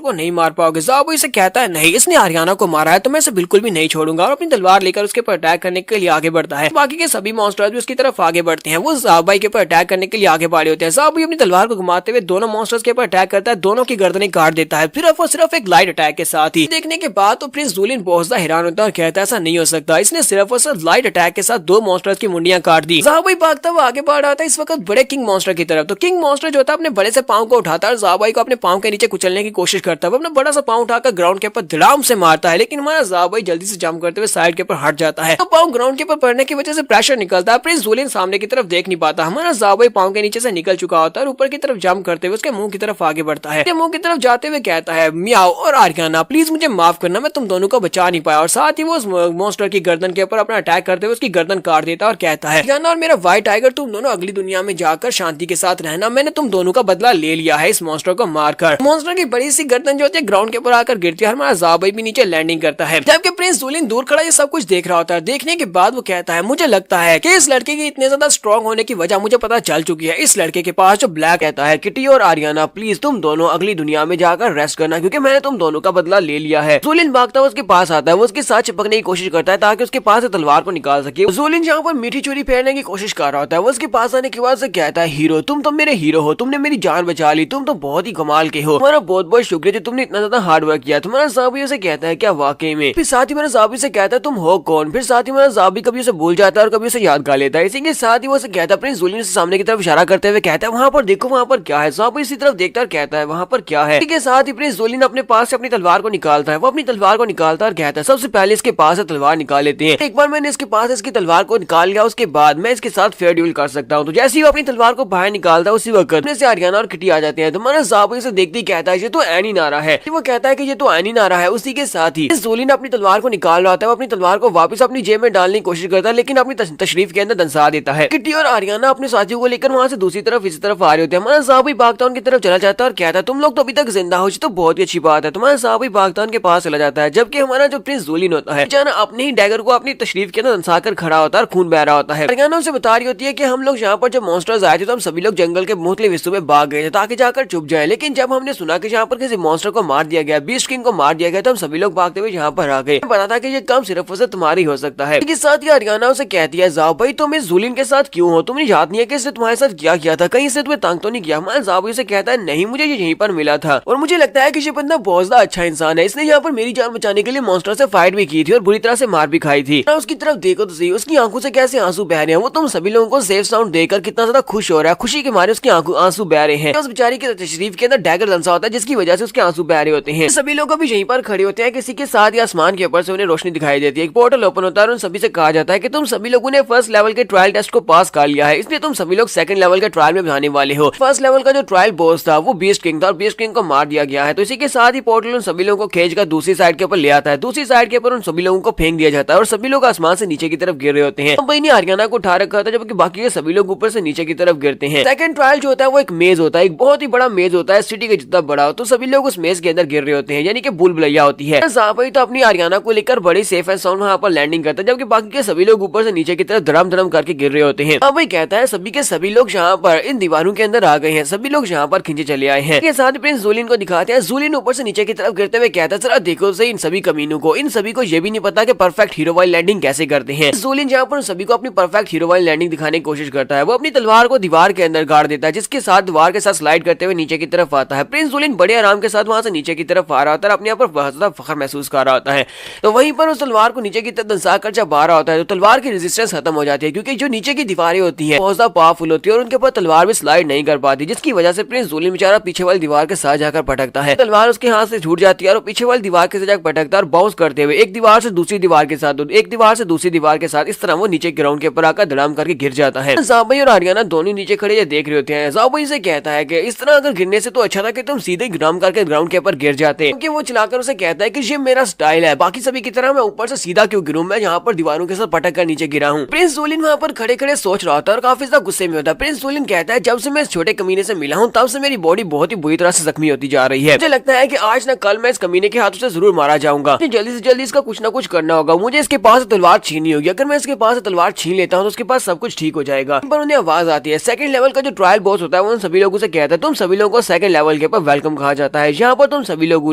को नहीं मार पाओगे। ज़ाबई से कहता है नहीं इसने आर्याना को मारा है तो मैं इसे बिल्कुल भी नहीं छोड़ूंगा और अपनी तलवार लेकर उसके ऊपर अटैक करने के लिए आगे बढ़ता है। बाकी के सभी मॉन्स्टर्स भी उसकी तरफ आगे बढ़ते हैं। वो ज़ाबई के ऊपर अटैक करने के लिए आगे बढ़े होते हैं। ज़ाबई अपनी तलवार को घुमाते हुए दोनों मॉन्स्टर्स के ऊपर अटैक करता है, दोनों की गर्दनें काट देता है सिर्फ और सिर्फ एक लाइट अटैक के साथ ही। देखने के बाद तो प्रिंस जूलिन बहुत ज्यादा हैरान होता है और कहता है ऐसा नहीं हो सकता, इसने सिर्फ और सिर्फ लाइट अटैक के साथ दो मॉन्स्टर्स की मुंडियां काट दी। ज़ाबई भागता हुआ आगे बढ़ रहा था इस वक्त बड़े किंग मॉन्स्टर की तरफ। तो किंग मॉन्स्टर जो था अपने बड़े से पांव को उठाता है और ज़ाबई को अपने पांव के नीचे कुचलने की कोशिश करता है। वो अपना बड़ा सा पांव उठाकर ग्राउंड के ऊपर धड़ाम से मारता है, लेकिन हमारा ज़ाबई जल्दी से जंप करते हुए साइड के ऊपर हट जाता है। तो पांव ग्राउंड के ऊपर पड़ने की वजह से प्रेशर निकलता है। प्रिंस जूलिन सामने की तरफ देख नहीं पाता। हमारा ज़ाबई पांव के नीचे से निकल चुका होता है और ऊपर की तरफ जंप करते हुए उसके मुंह की तरफ आगे बढ़ता है। मुंह की तरफ जाते हुए कहता है मियाओ और आर्याना प्लीज मुझे माफ करना, मैं तुम दोनों को बचा नहीं पाया। और साथ ही वो उस मॉन्स्टर की गर्दन के ऊपर अपना अटैक करते हुए उसकी गर्दन काट देता है और कहता है आर्याना और मेरा व्हाइट टाइगर तुम दोनों अगली दुनिया में जाकर शांति के साथ रहना, मैंने तुम दोनों का बदला ले लिया है इस मॉन्स्टर को मारकर। मॉन्स्टर की बड़ी सी गर्दन जो होती है ग्राउंड के ऊपर आकर गिरती है। हमारा ज़ाबई भी नीचे लैंडिंग करता है, जबकि प्रिंस जूलिन दूर खड़ा ये सब कुछ देख रहा होता है। देखने के बाद वो कहता है मुझे लगता है कि इस लड़के की इतने ज्यादा स्ट्रॉन्ग होने की वजह मुझे पता चल चुकी है। इस लड़के के पास जो ब्लैक कहता है किटी और आर्याना प्लीज तुम दोनों अगली दुनिया में जाकर रेस्ट करना, क्योंकि मैंने तुम दोनों का बदला ले लिया है। जूलिन भागता हुआ उसके पास आता है, वो उसके साथ चिपकने की कोशिश करता है ताकि उसके पास से तलवार को निकाल सके। जूलिन जहाँ पर मीठी चोरी फेरने की कोशिश कर रहा होता है, वो उसके पास आने के बाद से कहता है हीरो तुम तो मेरे हीरो हो, तुमने मेरी जान बचा ली, तुम तो बहुत ही कमाल के हो, तुम्हारा बहुत बहुत शुक्रिया जो तुमने इतना ज्यादा हार्ड वर्क किया। तुम्हारा ज़ाबी उसे कहता है क्या वाकई में? फिर साथ ही मेरा ज़ाबी से कहता है तुम हो कौन? फिर साथ ही मेरा ज़ाबी कभी उसे भूल जाता है और कभी उसे याद कर लेता है। इसी के साथ ही वो उसे कहता है प्रिंस जूलिन से सामने की तरफ इशारा करते हुए कहता है वहाँ पर देखो वहाँ पर क्या है। ज़ाबी इसी तरफ देखता है कहता है वहाँ पर क्या है। इसी के साथ ही प्रिंस जूलिन अपने पास से अपनी तलवार को निकालता है। वो अपनी तलवार को निकालता है और कहता है सबसे पहले इसके पास से तलवार निकाल लेते हैं। एक बार मैंने इसके पास इसकी तलवार को निकाल लिया उसके बाद मैं इसके साथ फेयर ड्यूल कर सकता हूँ। तो जैसे ही वो अपनी तलवार को बाहर निकालता है उसी वक्त से आर्याना और किटी आ जाते हैं। तो हमारा ज़ाबी से देखते ही कहता है ये तो एनी नारा है। वो कहता है कि ये तो एनी नारा है। उसी के साथ ही जूलिन अपनी तलवार को निकाल रहा होता है, वो अपनी तलवार को वापस अपनी जेब में डालने की कोशिश करता है, लेकिन अपनी तशरीफ के अंदर दंसा देता है। किटी और आर्याना अपने साथियों को लेकर वहाँ से दूसरी तरफ इसी तरफ आ रहे होते हैं। हमारा ज़ाबी भागता उनकी तरफ चला जाता है और कहता है तुम लोग तो अभी तक जिंदा हो, तो बहुत ही अच्छी बात है। तुम्हारा ज़ाबी भागता उनके पास चला जाता है, जबकि हमारा जो प्रिंस जूलिन होता है जाना अपने ही डैगर को अपनी तशरीफ के अंदर दंसा कर खड़ा होता है और खून बह रहा होता है। आर्याना उसे बता रही होती है कि हम लोग यहाँ पर जब मॉन्स्टर्स आए थे तो हम सभी लोग जंगल के मुख्तलिफ हिस्सों में भाग गए थे ताकि जाकर छुप जाए, लेकिन जब हमने सुना कि यहाँ पर किसी मॉन्स्टर को मार दिया गया, बीस्ट किंग को मार दिया गया, तो हम सभी लोग भागते हुए यहाँ पर आ गए। पता था कि ये काम सिर्फ उसे तुम्हारी हो सकता है। इसके साथ ही आर्याना उसे कहती है ज़ाबई तुम इस जूलिन के साथ क्यों हो? तुमने याद नहीं है कि इसने तुम्हारे साथ क्या किया था? कहीं से तुम्हें तंग तो नहीं किया? माइल्स ज़ाबोई से कहता है नहीं, मुझे ये यहीं पर मिला था और मुझे लगता है कि ये बंदा बहुत ज्यादा अच्छा इंसान है। इसने यहाँ पर मेरी जान बचाने के लिए मॉन्स्टर से फाइट भी की थी और बुरी तरह से मार भी खाई थी। उसकी तरफ देखो तो सही, उसकी आंखों से कैसे आंसू बह रहे हैं। वो तुम सभी लोगों को सेफ साउंड देकर कितना ज्यादा खुश हो रहा है। खुशी के मारे उसके आंसू बह रहे हैं। उस बेचारी के तशरीफ के अंदर डैगर लंसा होता है जिसकी वजह से उसके आंसू बह रहे होते हैं। सभी लोग अभी यहीं पर खड़े होते हैं। किसी के साथ या आसमान के ऊपर से उन्हें रोशनी दिखाई देती है। एक पोर्टल ओपन होता है और उन सभी से कहा जाता है कि तुम सभी लोगों ने फर्स्ट लेवल के ट्रायल टेस्ट को पास कर लिया है, इसलिए तुम सभी लोग सेकंड लेवल के ट्रायल में जाने वाले हो। फर्स्ट लेवल का जो ट्रायल बॉस था वो बीस्ट किंग था और बीस्ट किंग को मार दिया गया है। तो इसी के साथ ही पोर्टल उन सभी लोगों को खींचकर दूसरी साइड के ऊपर ले आता है। दूसरी साइड के ऊपर उन सभी लोगों को फेंक दिया जाता है और सभी लोग आसमान से नीचे की तरफ गिर रहे होते हैं। भाई ने हरियाणा को उठा रखा था जबकि बाकी के सभी लोग ऊपर से नीचे की तरफ गिरते हैं। सेकंड ट्रायल जो होता है वो एक मेज होता है, एक बहुत ही बड़ा मेज होता है, सिटी के जितना बड़ा हो। तो सभी लोग उस मेज के अंदर गिर रहे होते हैं, यानी कि भूल भुलैया होती है। भाई तो अपनी हरियाणा को लेकर बड़ी सेफ एंड साउंड वहाँ पर लैंडिंग करता है, जबकि बाकी के सभी लोग ऊपर से नीचे की तरफ धड़म धड़म करके गिर रहे होते हैं। भाई कहता है सभी के सभी लोग यहाँ पर इन दीवारों के अंदर आ गए हैं, सभी लोग यहाँ पर खींचे चले आए हैं। साथ ही प्रिंस जूलिन को दिखाते हैं। जूलिन ऊपर से नीचे की तरफ गिरते हुए कहता है जरा देखो सही इन सभी कमीनों को, इन सभी को ये भी नहीं पता कि परफेक्ट हीरो वाली लैंडिंग कैसे करते हैं। जूलिन जहाँ पर सभी को अपनी परफेक्ट हीरो वाली लैंडिंग दिखाने की कोशिश करता है। वो अपनी तलवार को दीवार के अंदर गाड़ देता है जिसके साथ दीवार के साथ स्लाइड करते हुए नीचे की तरफ आता है। प्रिंस जूलिन बड़े आराम के साथ वहां से नीचे की तरफ आ रहा होता है, अपने आप पर बहुत ज्यादा फख्र महसूस कर रहा होता है। तो वहीं पर उस तलवार को नीचे की तरफ दंसा कर जब आ रहा होता है तो तलवार की रेजिस्टेंस खत्म हो जाती है, क्योंकि जो नीचे की दीवारें होती है बहुत ज्यादा पावरफुल होती है और उनके ऊपर तलवार भी स्लाइड नहीं कर पाती, जिसकी वजह से प्रिंस जूलिन बेचारा पीछे वाली दीवार के साथ जाकर पटकता है। तलवार उसके हाथ से छूट जाती है और पीछे वाली दीवार के साथ जाकर पटकता है और बाउंस करते हुए एक दीवार से दूसरी दीवार के साथ, एक दीवार से दूसरी दीवार के साथ, इस तरह वो नीचे ग्राउंड के ऊपर आकर धड़ाम करके गिर जाता है। ज़ाबई और हरियाणा दोनों नीचे खड़े ये देख रहे होते हैं। ज़ाबई से कहता है कि इस तरह अगर गिरने से तो अच्छा था कि तुम सीधे ग्राउंड करके ग्राउंड के ऊपर गिर जाते, क्योंकि वो चलाकर उसे कहता है कि ये मेरा स्टाइल है, बाकी सभी की तरह मैं ऊपर से सीधा क्यों गिरूं, मैं यहाँ पर दीवारों के साथ पटक कर नीचे गिरा हूँ। प्रिंस जूलिन वहाँ पर खड़े खड़े सोच रहा था और काफी ज्यादा गुस्से में होता है। प्रिंस जूलिन कहता है जब से मैं इस छोटे कमीने से मिला हूँ तब से मेरी बॉडी बहुत ही बुरी तरह से जख्मी होती जा रही है। मुझे लगता है कि आज न कल मैं इस कमीने के हाथों से जरूर मारा जाऊंगा। जल्दी से जल्दी इसका कुछ न कुछ करना होगा। मुझे इसके पास तलवार छीननी होगी। अगर मैं इसके पास तलवार छीन लेता हूँ तो उसके पास सब कुछ ठीक हो जाएगा। पर उन्हें आवाज आती है। सेकंड लेवल का जो ट्रायल बॉस होता है वो उन सभी लोगों से कहता है तुम सभी लोगों को सेकंड लेवल के ऊपर वेलकम कहा जाता है। यहाँ पर तुम सभी लोगों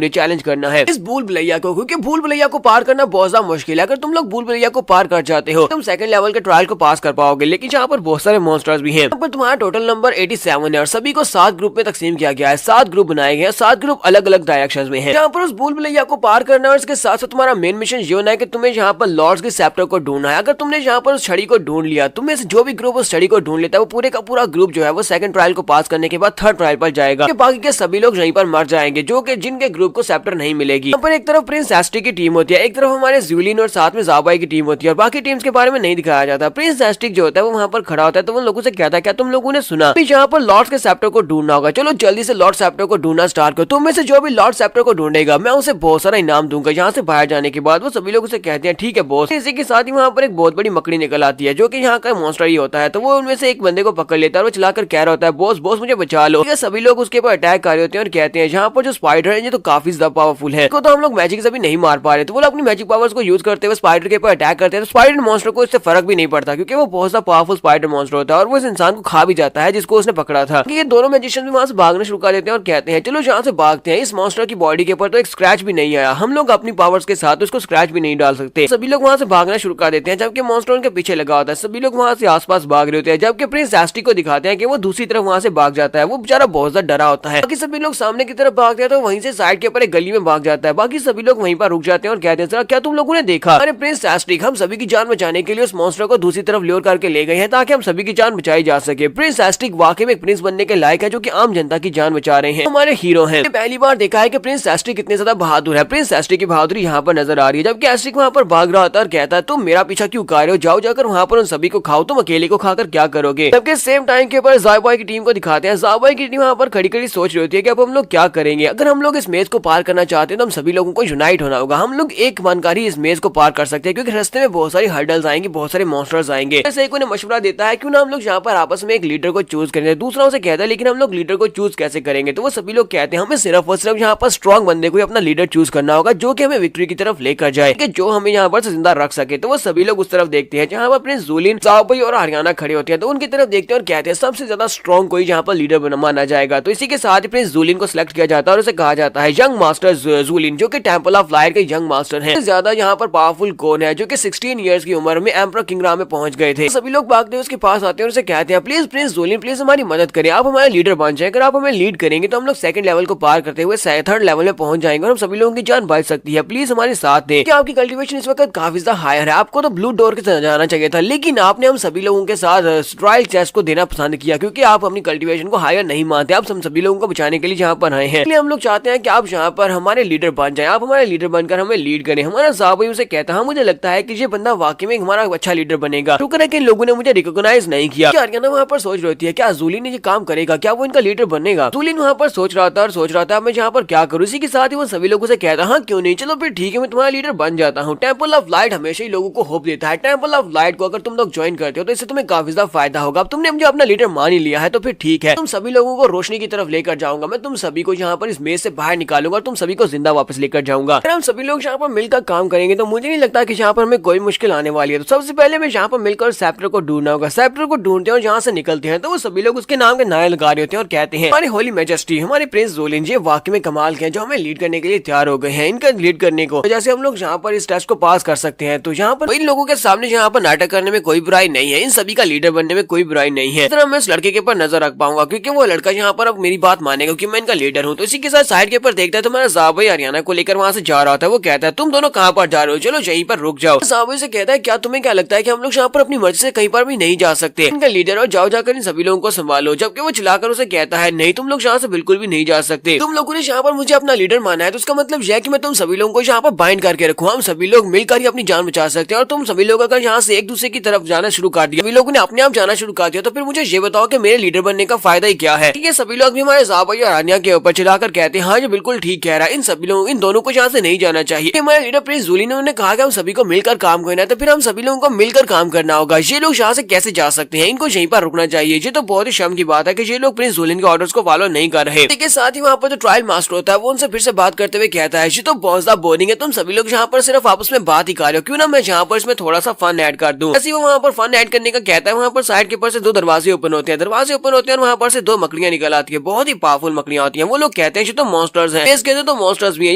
ने चैलेंज करना है इस भूल भुलैया को, क्योंकि भूल भुलैया को पार करना बहुत ज्यादा मुश्किल है। अगर तुम लोग भूल भुलैया को पार कर जाते हो तुम सेकंड लेवल के ट्रायल को पास कर पाओगे, लेकिन यहाँ पर बहुत सारे मॉन्स्टर्स भी हैं। यहाँ पर तुम्हारा टोटल नंबर 87 है और सभी को 7 ग्रुप में तकसीम किया गया है। 7 ग्रुप बनाए गए हैं, 7 ग्रुप अलग अलग डायरेक्शंस में हैं। यहाँ पर उस भूल भुलैया को पार करना और इसके साथ साथ तुम्हारा मेन मिशन ये होना है कि तुम्हें यहाँ पर लॉर्ड्स के सेप्टर को ढूंढना है। अगर तुमने यहाँ पर उस छड़ी को ढूंढ लिया, तुम्हें से जो भी ग्रुप उस छड़ी को ढूंढ लेता है वो पूरे का पूरा ग्रुप जो है वो सेकंड ट्रायल को पास करने के बाद थर्ड ट्रायल पर जाएगा। बाकी के सभी लोग यहीं पर मर जाएंगे जो कि जिनके ग्रुप को सेप्टर नहीं मिलेगी। यहाँ पर एक तरफ प्रिंस एस्ट्री की टीम होती है, एक तरफ हमारे जूलिन और साथ में ज़ाबाई की टीम होती है और बाकी टीम्स के बारे में नहीं दिखाया जाता। प्रिंस एस्ट्री जो होता है वो वहाँ पर खड़ा होता है तो उन लोगों से कहता है क्या तुम लोगों ने सुना यहाँ पर लॉर्ड्स के सेप्टर को ढूंढना होगा, चलो जल्दी से लॉर्ड सेप्टर को ढूंढना स्टार्ट करो। तुम में से जो भी लॉर्ड सेप्टर को ढूंढेगा मैं उसे बहुत सारा इनाम दूंगा। यहाँ से बाहर जाने के बाद वो सभी लोग उसे कहते हैं ठीक है बॉस। इसी के साथ ही वहाँ पर एक बहुत बड़ी मकड़ी निकल आती है जो कि यहाँ का मॉन्स्टर ही होता है। तो वो उनमें से एक बंदे को पकड़ लेता है और वो चलाकर कह रहा होता है बॉस बॉस मुझे बचा लो। सभी लोग उसके ऊपर अटैक कर रहे होते हैं और कहते हैं यहाँ पर जो स्पाइडर है ये तो काफी ज्यादा पावरफुल है, तो हम लोग मैजिक से भी नहीं मार पा रहे। तो वो अपनी मैजिक पावर्स को यूज करते हुए स्पाइडर के ऊपर अटैक करते हैं। तो स्पाइडर मॉन्स्टर को इससे फर्क भी नहीं पड़ता क्योंकि वो बहुत ज्यादा पावरफुल स्पाइडर मॉन्स्टर होता है और वो इस इंसान को खा भी जाता है जिसको उसने पकड़ा था। ये दोनों मैजिशियन भी वहां से भागना शुरू कर देते हैं और कहते हैं चलो यहाँ से भागते हैं। इस मॉन्स्टर की बॉडी के ऊपर तो एक स्क्रैच भी नहीं आया, हम लोग अपनी पावर्स के साथ उसको स्क्रैच भी नहीं डाल सकते। सभी लोग वहां से भागना शुरू कर देते हैं जबकि मॉन्स्टर उनके पीछे लगा होता है। सभी लोग वहां से आसपास भाग रहे होते हैं जबकि प्रिंस एस्ट्री को दिखाते हैं कि वो दूसरी तरफ वहां से भाग जाता है। वो बेचारा बहुत ज्यादा डरा होता है। बाकी सभी लोग सामने की तरफ भागते हैं तो वहीं से साइड के ऊपर एक गली में भाग जाता है। बाकी सभी लोग वहीं पर रुक जाते हैं और कहते हैं सर क्या तुम लोगों ने देखा? अरे प्रिंस एस्ट्री हम सभी की जान बचाने के लिए उस मॉन्स्टर को दूसरी तरफ ल्योर करके ले गए हैं ताकि हम सभी की जान बचाई जा सके। प्रिंस एस्ट्री वाकई में प्रिंस बनने के लायक है जो कि आम जनता की जान बचा रहे हैं, हमारे हीरो हैं। पहली बार देखा है कि प्रिंस एस्ट्री कितने ज्यादा बहादुर है। प्रिंस एस्ट्री की बहादुरी यहाँ पर नजर आ रही है जबकि एस्ट्री वहाँ पर भाग रहा था और कहता है तुम मेरा पीछा क्यों कर रहे हो, जाओ जाकर वहाँ पर उन सभी को खाओ, तुम अकेले को खाकर क्या करोगे। जबकि सेम टाइम के ऊपर ज़ाबाई की टीम को दिखाते हैं। ज़ाबाई की टीम वहाँ पर खड़ी खड़ी सोच रही होती है कि अब हम लोग क्या करेंगे। अगर हम लोग इस मेज को पार करना चाहते हैं तो हम सभी लोगों को यूनाइट होना होगा। हम लोग एक बनकर ही इस मेज को पार कर सकते हैं क्योंकि रास्ते में बहुत सारी हर्डल्स आएंगी, बहुत सारे मॉन्स्टर्स आएंगे। ऐसे एक उन्हें मशवरा देता है क्यों ना हम लोग यहाँ पर आपस में एक लीडर को चूज करें। दूसरा उसे कहता है लेकिन हम लोग लीडर को चूज कैसे करेंगे। तो वो सभी लोग कहते हैं हमें सिर्फ और सिर्फ यहाँ पर स्ट्रॉन्ग बंदे को अपना लीडर चूज करना होगा जो कि हमें विक्ट्री की तरफ लेकर जाए, कि जो हमें यहाँ पर जिंदा रख सके। तो वो सभी लोग उस तरफ देखते हैं जहाँ पर अपने जूलिन, ज़ाबाई और हरियाणा खड़े होते हैं। तो उनकी तरफ देखते हैं और कहते हैं सबसे ज्यादा स्ट्रॉन्ग कोई जहाँ पर लीडर माना जाएगा। तो इसी के साथ ही प्रिंस जूलिन को सिलेक्ट किया जाता है और उसे कहा जाता है यंग मास्टर जूलिन जो कि टेंपल ऑफ लायर के यंग मास्टर हैं। ज्यादा यहाँ पर पावरफुल कौन है जो कि 16 इयर्स की उम्र में एम्परर किंगडम में पहुंच गए थे। सभी लोग भागते हुए उसके पास आते हैं और उसे कहते हैं प्लीज प्रिंस जोलिन प्लीज हमारी मदद करें, आप हमारे लीडर बन जाए, अगर आप हमें लीड करेंगे तो हम लोग सेकंड लेवल को पार करते हुए थर्ड लेवल में पहुंच जाएंगे और हम सभी लोगों की जान बच सकती है, प्लीज हमारे साथ दें। क्या आपकी कल्टीवेशन इस वक्त काफी ज्यादा हायर है, आपको तो ब्लू डोर के साथ जाना चाहिए था, लेकिन आपने हम सभी लोगों के साथ रॉयल चेस्ट को देना पसंद किया क्योंकि आप अपनी कल्टीवेशन को हायर नहीं मानते, आप हम सभी लोगों को बचाने के लिए यहाँ पर आए हैं, इसलिए हम लोग चाहते हैं कि आप यहाँ पर हमारे लीडर बन जाए, आप हमारे लीडर बनकर हमें लीड करें। हमारा साहब उसे कहता है मुझे लगता है कि ये बंदा वाकई में हमारा अच्छा लीडर बनेगा, शुक्र है कि लोगों ने मुझे रिकॉग्नाइज नहीं किया। आर्याना वहाँ पर सोच रही है क्या जूलिन ने ये काम करेगा, क्या वो इनका लीडर बनेगा। जूलिन वहाँ पर सोच रहा था मैं यहाँ पर क्या करूँ, इसी के साथ ही वो सभी लोगों से कहता हाँ क्यों नहीं, चलो फिर ठीक है मैं तुम्हारा लीडर बन जाता हूँ। टेंपल ऑफ लाइट हमेशा ही लोगों को होप देता है, टेंपल ऑफ लाइट को अगर तुम लोग ज्वाइन करते हो तो इससे तुम्हें काफी ज्यादा फायदा होगा। अब तुमने मुझे अपना लीडर मान ही लिया है तो फिर ठीक है, तुम सभी लोगों को रोशनी की तरफ लेकर जाऊंगा, मैं तुम सभी को यहाँ पर इस मेज से बाहर निकालूंगा और तुम सभी को जिंदा वापस लेकर जाऊंगा। अगर हम सभी लोग यहाँ पर मिलकर काम करेंगे तो मुझे नहीं लगता कि यहाँ पर हमें कोई मुश्किल आने वाली है। तो सबसे पहले मैं यहाँ पर मिलकर सेप्टर को ढूंढना होगा, सेप्टर को ढूंढते हैं और यहाँ से निकलते हैं तो वो सभी लोग उसके नाम के नारे लगा रहे होते हैं और कहते हैं हमारी होली मैजेस्टी हमारे प्रिंस जोलिन जी वाकई में कमाल के हैं जो हमें लीड करने के लिए तैयार हो गए हैं, इनका लीड करने को जैसे हम लोग यहाँ पर इस टेस्ट को पास कर सकते हैं। तो यहाँ पर इन लोगों के सामने यहाँ पर नाटक करने में कोई बुराई नहीं है, इन सभी का लीडर बनने में कोई बुराई नहीं है। इस तरह मैं इस लड़के के ऊपर नजर रख पाऊंगा क्योंकि वो लड़का यहाँ पर अब मेरी बात मानेगा कि मैं इनका लीडर हूँ। तो इसी के साथ साइड के ऊपर देखता है तो मेरा साहब भाई हरियाणा को लेकर वहाँ से जा रहा था, वो कहता है तुम दोनों कहाँ पर जा रहे हो, चलो यहीं पर रुक जाओ। साहब भाई से कहता है क्या तुम्हें क्या लगता है कि हम लोग यहाँ पर अपनी मर्जी से कहीं पर भी नहीं जा सकते, इनका लीडर और जाओ जाकर इन सभी लोगों को संभालो। जबकि वो चिल्लाकर उसे कहता है नहीं तुम लोग यहाँ से बिल्कुल भी नहीं जा सकते, तुम लोगों ने यहाँ पर मुझे अपना लीडर माना है तो उसका मतलब यह है कि मैं तुम सभी लोगों को यहाँ पर बाइंड करके रखूँ, हम सभी लोग मिलकर ही अपनी जान बचा सकते हैं। और तुम सभी लोग अगर यहाँ से एक दूसरे की तरफ जाना शुरू कर दिया, सभी लोगों ने अपने आप जाना शुरू कर दिया तो फिर मुझे ये बताओ कि मेरे लीडर बनने का फायदा ही क्या है। ठीक है, सभी लोग भी हमारे साहब और आन्या के ऊपर चिल्लाकर कहते हैं हाँ ये बिल्कुल ठीक कह रहा है, इन सभी लोगों इन दोनों को यहाँ से नहीं जाना चाहिए। हमारे लीडर प्रिंस जोलिन ने कहा कि हम सभी को मिलकर काम करना है तो फिर हम सभी लोगों को मिलकर काम करना होगा। ये लोग यहाँ से कैसे जा सकते हैं, इनको यहीं पर रुकना चाहिए। ये तो बहुत ही शर्म की बात है कि ये लोग प्रिंस जोलिन के ऑर्डर्स को फॉलो नहीं कर रहे। ठीक है, साथ ही वहाँ पर जो ट्रायल मास्टर होता है वो उनसे फिर से बात करते हुए कहता है ये तो बहुत ज्यादा बोरिंग है, तुम सभी लोग यहाँ पर सिर्फ आपस में बात ही कर रहे हो, क्यों ना मैं यहाँ पर इसमें थोड़ा सा फन ऐड कर दूं। ऐसे वो वहाँ पर फन ऐड करने का कहता है। वहाँ पर साइड के ऊपर से दो दरवाजे ओपन होते हैं, दरवाजे ओपन होते हैं और वहाँ पर से दो मकड़ियाँ निकल आती है, बहुत ही पावरफुल मकड़ियाँ होती है। वो लोग कहते हैं ये तो मॉन्स्टर्स हैं, कहते हैं तो मॉन्स्टर्स भी है।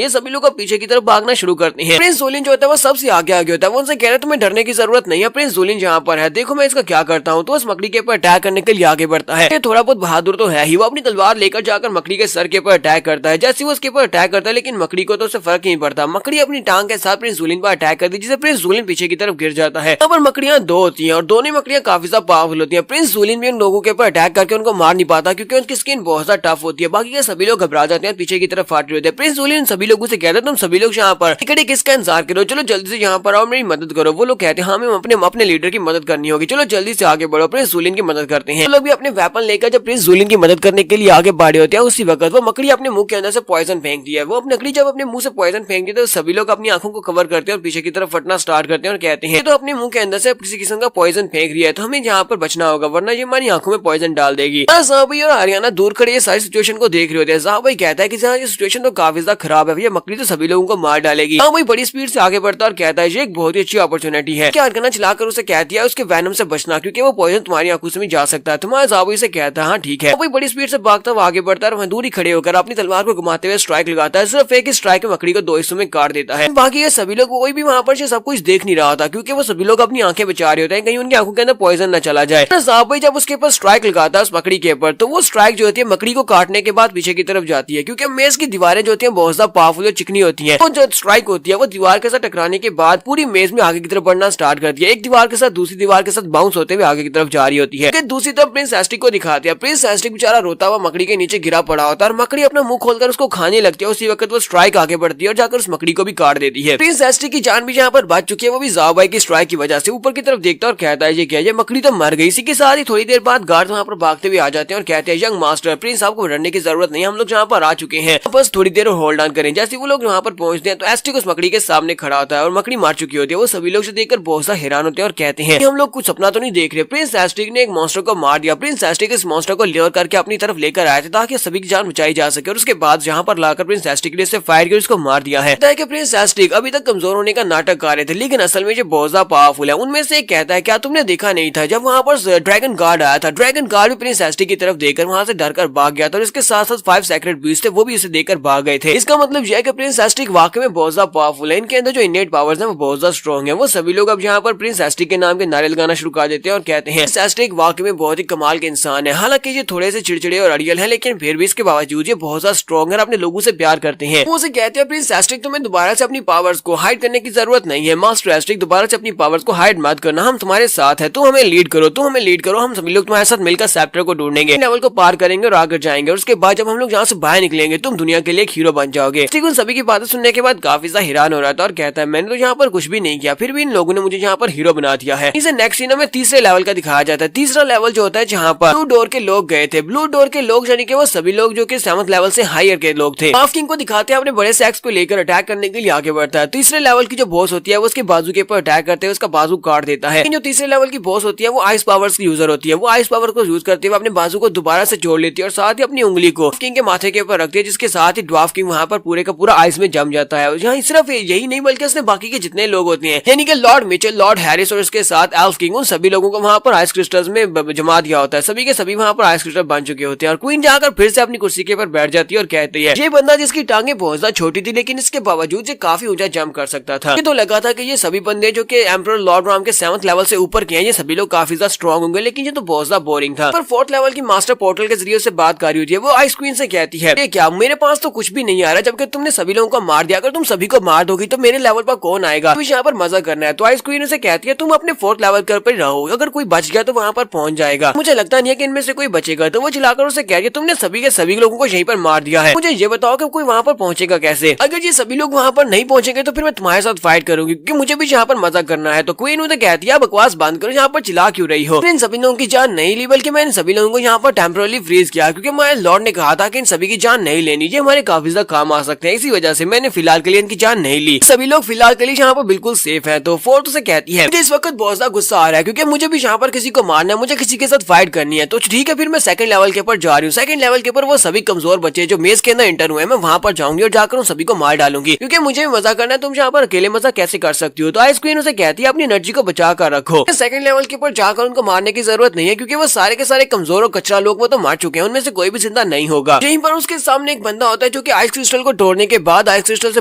ये सभी लोग पीछे की तरफ भागना शुरू करते हैं। प्रिंस जोलिन जो होता है वो सबसे आगे होता है, वो उनसे कह रहे तुम्हें डरने की जरूरत नहीं है, प्रिंस जोलिन यहाँ पर है, देखो मैं इसका क्या करता हूँ। तो उस मकड़ी के ऊपर अटैक करने के लिए आगे बढ़ता है। थोड़ा बहुत बहादुर तो है ही, वो अपनी तलवार लेकर जाकर मकड़ी के सर के ऊपर अटैक करता है। जैसे वो उसके ऊपर अटैक करता है लेकिन मकड़ी को तो उससे फर्क नहीं पड़ता, मकड़ी अपनी टांग के साथ प्रिंस जोलिन पर अटैक करती है जिससे प्रिंस जोलिन पीछे की तरफ गिर जाता है। यहाँ पर मकड़ियाँ दो होती हैं और दोनों मकड़ियाँ काफी ज्यादा पावरफुल होती हैं। प्रिंस जोलिन भी उन लोगों के ऊपर अटैक करके उनको मार नहीं पाता क्योंकि उनकी स्किन बहुत ज्यादा टफ होती है। बाकी के सभी लोग घबरा जाते हैं, पीछे की तरफ फाट रहे होते हैं। प्रिंस जोलिन सभी लोगों से कहता है तुम सभी लोग यहाँ पर टिकट किसका इंतजार करो, चलो जल्दी से यहाँ पर आओ मेरी मदद करो। वो लोग कहते हैं हमें अपने लीडर की मदद करनी होगी, चलो जल्दी से आगे बढ़ो। प्रिंस जोलिन की मदद करते हैं। लोग भी अपने वेपन लेकर जब प्रिंस जोलिन की मदद करने के लिए आगे बढ़े होते हैं उसी वक्त वो मकड़ी अपने मुंह के अंदर से पॉइजन फेंक दिया है। वो मकड़ी जब अपने मुंह से पॉइजन फेंक दिया तो सभी लोग अपनी आंखों को कवर करते हैं और पीछे की तरफ फटना स्टार्ट करते हैं और कहते हैं तो अपने मुंह के अंदर से किसी किस्म का पॉइजन फेंक रही है तो हमें यहाँ पर बचना होगा वरना ये हमारी आंखों में पॉइजन डाल देगी। साहब भाई और हरियाणा दूर खड़े ये सारी सिचुएशन को देख रहे होते हैं। साहब भाई कहता है कि ये सिचुएशन तो काफी ज्यादा खराब है, भैया मकड़ी तो सभी लोगों को मार डालेगी। साहब भाई बड़ी स्पीड से आगे बढ़ता और कहता है ये एक बहुत ही अच्छी अपॉर्चुनिटी है। क्या हरकना चलाकर उसे कहती है उसके वैनम से बचना क्योंकि वो पॉइजन तुम्हारी आंखों से भी जा सकता है। तुम्हारे साहब भाई से कहता है हाँ ठीक है। भाई बड़ी स्पीड से भागता हुआ आगे बढ़ता है और वहाँ दूर ही खड़े होकर अपनी तलवार को घुमाते हुए स्ट्राइक लगाता है। सिर्फ एक स्ट्राइक मकड़ी को दो हिस्सों में काट देता है। बाकी ये सभी लोग कोई भी वहाँ पर सब कुछ देख नहीं रहा था क्योंकि वो सभी लोग अपनी आंखें बचा रहे होते हैं कहीं उनकी आंखों के अंदर पॉइजन न चला जाए। साहब भाई जब उसके ऊपर स्ट्राइक लगाता है उस मकड़ी के ऊपर तो वो स्ट्राइक जो होती है मकड़ी को काटने के बाद पीछे की तरफ जाती है क्योंकि मेज की दीवारें जो होती है बहुत ज्यादा पावरफुल और चिकनी होती है। तो जो स्ट्राइक होती है वो दीवार के साथ टकराने के बाद पूरी मेज में आगे की तरफ बढ़ना स्टार्ट करती है, एक दीवार के साथ दूसरी दीवार के साथ बाउंस होते हुए आगे की तरफ जा रही होती है। दूसरी तरफ प्रिंस एस्टिक को दिखाते हैं। प्रिंस एस्टिक बेचारा रोता हुआ मकड़ी के नीचे गिरा पड़ा होता है और मकड़ी अपना मुंह खोलकर उसको खाने लगती है। उसी वक्त वो स्ट्राइक आगे बढ़ती है और जाकर उस मकड़ी को भी काट देती है। प्रिंस एस्टिक की जान भी यहाँ पर बच चुकी है, वो भी ज़ाओ भाई की स्ट्राइक की वजह से। ऊपर की तरफ देखता और कहता है ये क्या, ये मकड़ी तो मर गई। इसी के साथ ही थोड़ी देर बाद गार्ड वहाँ पर भागते हुए आ जाते हैं और कहते हैं यंग मास्टर प्रिंस आपको डरने की जरूरत नहीं, हम लोग यहाँ पर आ चुके हैं, बस थोड़ी देर होल्ड ऑन करें। जैसे वो लोग वहाँ पर पहुंचते हैं तो एस्टिक उस मकड़ी के सामने खड़ा होता है और मकड़ी मार चुकी होती है। वो सभी लोग से देखकर बहुत सा हैरान होते हैं और कहते हैं हम लोग कुछ सपना तो नहीं देख रहे। प्रिंस एस्टिक ने एक मॉन्स्टर को मार दिया। प्रिंस एस्टिक इस मॉन्स्टर को लेकर करके अपनी तरफ लेकर आए थे ताकि सभी की जान बचाई जा सके और उसके बाद यहाँ पर लाकर प्रिंस एस्टिक ने इसे फायर कर उसको मार दिया है। प्रिंस एस्टिक अभी तक कमजोर होने का नाटक कर रहे थे लेकिन असल में ये बहुत ज्यादा पावरफुल है। उनमें से एक कहता है क्या तुमने देखा नहीं था जब वहाँ पर ड्रैगन गार्ड आया था, ड्रैगन गार्ड भी प्रिंस एस्टिक की तरफ देखकर वहाँ से डरकर भाग गया था और इसके साथ साथ 5 सेक्रेट बीस्ट थे वो भी इसे देखकर भाग गए थे। इसका मतलब यह है कि प्रिंस एस्टिक वाकई में बहुत ज्यादा पावरफुल है, इनके अंदर जो इनेट पावर्स हैं वो बहुत ज्यादा स्ट्रॉन्ग है। वो सभी लोग अब यहाँ पर प्रिंस एस्टिक के नाम नाम के नारे लगाना शुरू कर देते हैं और कहते हैं एस्टेरिक वाकई में बहुत ही कमाल के इंसान है। हालांकि ये थोड़े से चिड़चिड़े और अड़ियल है, लेकिन फिर भी इसके बावजूद ये बहुत ज्यादा स्ट्रॉन्ग है, अपने लोगों से प्यार करते हैं। वो उसे कहते हैं प्रिंस एस्टेरिक तुम्हें दोबारा से अपनी पावर्स को हाइड करने की जरूरत नहीं है। मास्टर एस्टेरिक दोबारा से अपनी पावर्स को हाइड मत करना, हम तुम्हारे साथ है, तुम हमें लीड करो, तुम हमें लीड करो, हम सभी लोग तुम्हारे साथ मिलकर सेप्टर को ढूंढेंगे, लेवल को पार करेंगे और आगे जाएंगे, और उसके बाद जब हम लोग यहाँ से बाहर निकलेंगे तुम दुनिया के लिए एक हीरो बन जाओगे। ठीक उन सभी की बातें सुनने के बाद काफी ज्यादा हैरान हो रहा था और कहता है मैंने तो यहाँ पर कुछ भी नहीं किया, फिर भी इन लोगों ने मुझे यहाँ पर हीरो बना दिया है। इसे नेक्स्ट सीन में तीसरे लेवल का दिखाया जाता है। तीसरा लेवल जो होता है जहाँ पर ब्लू डोर के लोग गए थे। ब्लू डोर के लोग यानी कि वो सभी लोग जो कि 7th लेवल से हायर के लोग थे। हाफ किंग को दिखाते हैं अपने बड़े सेक्स को लेकर अटैक करने के लिए आगे बढ़ता है। तीसरे लेवल की जो बॉस होती है वो उसके बाजू के ऊपर अटैक करते हैं, उसका बाजू काट देता है। जो तीसरे लेवल की बॉस होती है वो आइस पावर्स की यूजर होती है। वो आइस पावर को यूज करते हुए अपने बाजू को दोबारा से जोड़ लेती है और साथ ही अपनी उंगली को किंग के माथे के ऊपर रखती है, जिसके साथ ही ड्वार्फ किंग वहाँ पर पूरे का पूरा आइस में जम जाता है। यहाँ सिर्फ यही नहीं बल्कि उसने बाकी के जितने लोग होते हैं यानी कि लॉर्ड मिचेल, लॉर्ड हैरिस और उसके साथ एल्फ किंग, उन सभी लोगों को वहाँ पर आइस क्रिस्टल्स में जमा दिया होता है। सभी के सभी वहाँ पर आइस क्रिस्टल बन चुके होते हैं और क्वीन जाकर फिर से अपनी कुर्सी के ऊपर बैठ जाती है और कहती है ये बंदा जिसकी टांगे बहुत ज्यादा छोटी थी लेकिन इसके बावजूद ये काफी ऊंचा जंप कर सकता था। ये तो लगा था कि ये सभी बंदे जो कि एम्परर लॉर्ड राम के 7th लेवल से ऊपर के हैं ये सभी लोग काफी ज्यादा स्ट्रॉन्ग होंगे, लेकिन ये तो बहुत ज्यादा बोरिंग था। पर 4th लेवल की मास्टर पोर्टल के जरिए से बात कर रही होती है। वो आइस क्वीन से कहती है क्या मेरे पास तो कुछ भी नहीं आ रहा, जबकि तुमने सभी लोगों को मार दिया, अगर तुम सभी को मार दोगी तो मेरे लेवल पर कौन आएगा, तो यहाँ पर मजा करना है। तो आइस क्वीन से कहती है तुम अपने 4th लेवल पर रहो, अगर कोई बच गया तो वहाँ पर पहुंच जाएगा, मुझे लगता नहीं है कि इनमें से कोई बचेगा। तो वो चिल्लाकर उसे कह रही है तुमने सभी के सभी लोगों को यहीं पर मार दिया है, मुझे ये बताओ कि कोई वहाँ पर पहुंचेगा कैसे, अगर ये सभी लोग वहाँ पर नहीं पहुंचेंगे तो फिर मैं तुम्हारे साथ फाइट करूंगी क्योंकि मुझे भी यहाँ पर मजा करना है। तो क्वीन उसे कहती है बकवास बंद करो, यहाँ पर चिल्ला क्यों रही हो, इन सभी लोगों की जान नहीं ली बल्कि मैं इन सभी लोगों को यहाँ पर टेम्पररी फ्रीज किया क्योंकि हमारे लॉर्ड ने कहा था कि इन सभी की जान नहीं लेनी, ये हमारे काफी ज्यादा काम आ सकते हैं, इसी वजह से मैंने फिलहाल के लिए इनकी जान नहीं ली, सभी लोग फिलहाल के लिए यहाँ पर बिल्कुल सेफ है। तो 4th से कहती है मुझे इस वक्त बहुत ज्यादा गुस्सा आ रहा है क्योंकि मुझे भी यहाँ पर किसी को मारना है, मुझे किसी के साथ फाइट करनी है। तो ठीक है फिर मैं 2nd लेवल के ऊपर जा रही हूँ। 2nd लेवल के ऊपर वो सभी कमजोर बच्चे जो मेज के अंदर इंटर हुए मैं वहाँ पर जाऊंगी और जाकर उन सभी को मार डालूंगी क्योंकि मुझे भी मजा करना है, तुम यहाँ पर अकेले मजा कैसे कर सकती हो। तो आइस क्वीन उसे कहती है अपनी एनर्जी को बचा कर रखो, 2nd लेवल के ऊपर जाकर उनको मारने की जरूरत नहीं है क्योंकि वो सारे के सारे कमजोर और कचरा लोग वो तो मार चुके हैं, उनमें से कोई भी जिंदा नहीं होगा। यहीं पर उसके सामने एक बंदा होता है जो कि आइस क्रिस्टल को तोड़ने के बाद आइस क्रिस्टल से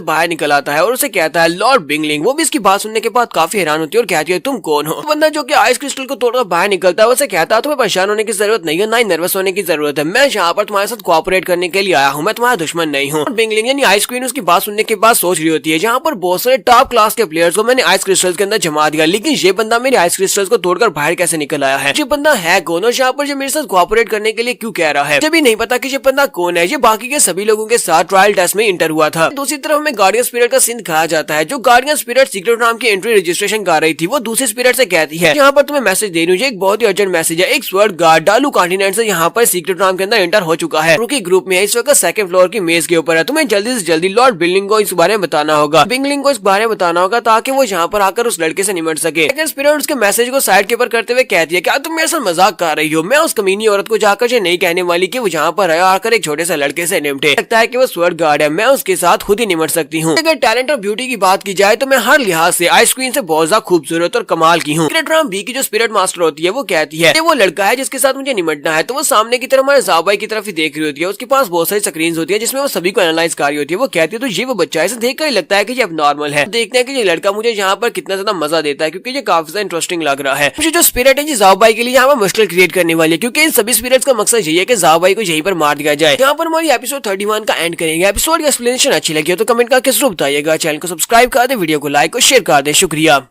बाहर निकल आता है और उसे कहता है लॉर्ड बिंगलिंग। वो भी इसकी बात सुनने के बाद काफी हैरान होती है और कहती है तुम कौन हो। बंदा जो कि आइस क्रिस्टल को तोड़कर बाहर निकलता है उसे कहता है तुम्हें परेशान होने की जरूरत नहीं है, ना ही नर्वस होने की जरूरत है, मैं यहाँ पर तुम्हारे साथ कोऑपरेट करने के लिए आया हूँ, मैं तुम्हारा दुश्मन नहीं हूँ। बिंगलिंग यानी आइस क्वीन उसकी बात सुनने के बाद सोच रही होती है जहाँ पर बहुत सारे टॉप क्लास के प्लेयर्स को मैंने आइस क्रिस्टल्स के अंदर जमा दिया, लेकिन ये बंदा मेरे आइस क्रिस्टल्स को तोड़कर बाहर कैसे निकल आया है, ये बंदा है कौन और यहाँ पर ये मेरे साथ कोऑपरेट करने के लिए क्यों कह रहा है। जब नहीं पता कि ये बंदा कौन है, ये बाकी के सभी लोगों के साथ ट्रायल टेस्ट में इंटर हुआ था। दूसरी तरफ हमें गार्डियन स्पिरिट का सीन दिखाया जाता है। जो गार्डियन स्पिरिट सीक्रेट राम की एंट्री रजिस्ट्रेशन कर रही थी वो दूसरे स्पिरिट से कहती है यहाँ पर तुम्हें मैसेज दे रही हूँ, एक बहुत ही अर्जेंट मैसेज है, एक स्वर्ड गार्ड डालू कॉन्टिनेंट से यहाँ पर सीक्रेट राम के अंदर एंटर हो चुका है, उनके ग्रुप में इस वक्त 2nd फ्लोर की मेज के ऊपर है, तुम्हें जल्दी से जल्दी लॉर्ड बिंगलिंग को इस बारे में बताना होगा, बिंगलिंग को इस बारे में बताना होगा ताकि वो यहाँ पर आकर उस लड़के से निमट सके। सेकंड स्पिरिट उसके मैसेज को साइड के ऊपर करते हुए कहती है क्या तुम मेरे साथ मजाक कर रही हो, मैं उस कमीनी औरत को जाकर ये नहीं कहने वाली कि वो यहाँ पर है आकर एक छोटे से लड़के से निपटे, लगता है कि वो स्वर्ड गार्ड है, मैं उसके साथ खुद ही निमट सकती हूँ। अगर टैलेंट और ब्यूटी की बात की जाए तो मैं हर लिहाज से आइस क्वीन से बहुत ज्यादा खूबसूरत और कमाल की हूँ। सीक्रेट राम बी की जो स्पिरिट मास्टर होती है वो कहती है वो लड़का है जिसके साथ मुझे निमटना है, तो वो सामने की तरफ हमारे ज़ाबाई की तरफ ही देख रही होती है, उसके पास बहुत सारी स्क्रीन होती है जिसमें वो सभी को एनालाइज कर रही होती है। वो कहती है तो ये वो बच्चा है, इसे देखकर ही लगता है कि ये अब नॉर्मल है, देखते हैं कि ये लड़का मुझे यहाँ पर कितना ज्यादा मजा देता है क्योंकि ये काफी ज्यादा इंटरेस्टिंग लग रहा है। मुझे जो स्पिरिट है ये ज़ाबाई के लिए यहाँ पर मुश्किल क्रिएट करने वाली है क्योंकि इन सभी स्पिरिट्स का मकसद यही है कि ज़ाबाई को यहीं पर मार दिया जाए। यहाँ पर हमारी एपिसोड 31 का एंड करेंगे। एपिसोड की एक्सप्लेनेशन अच्छी लगी हो तो कमेंट करके जरूर बताइएगा, चैनल को सब्सक्राइब कर दे, वीडियो को लाइक और शेयर कर दे। शुक्रिया।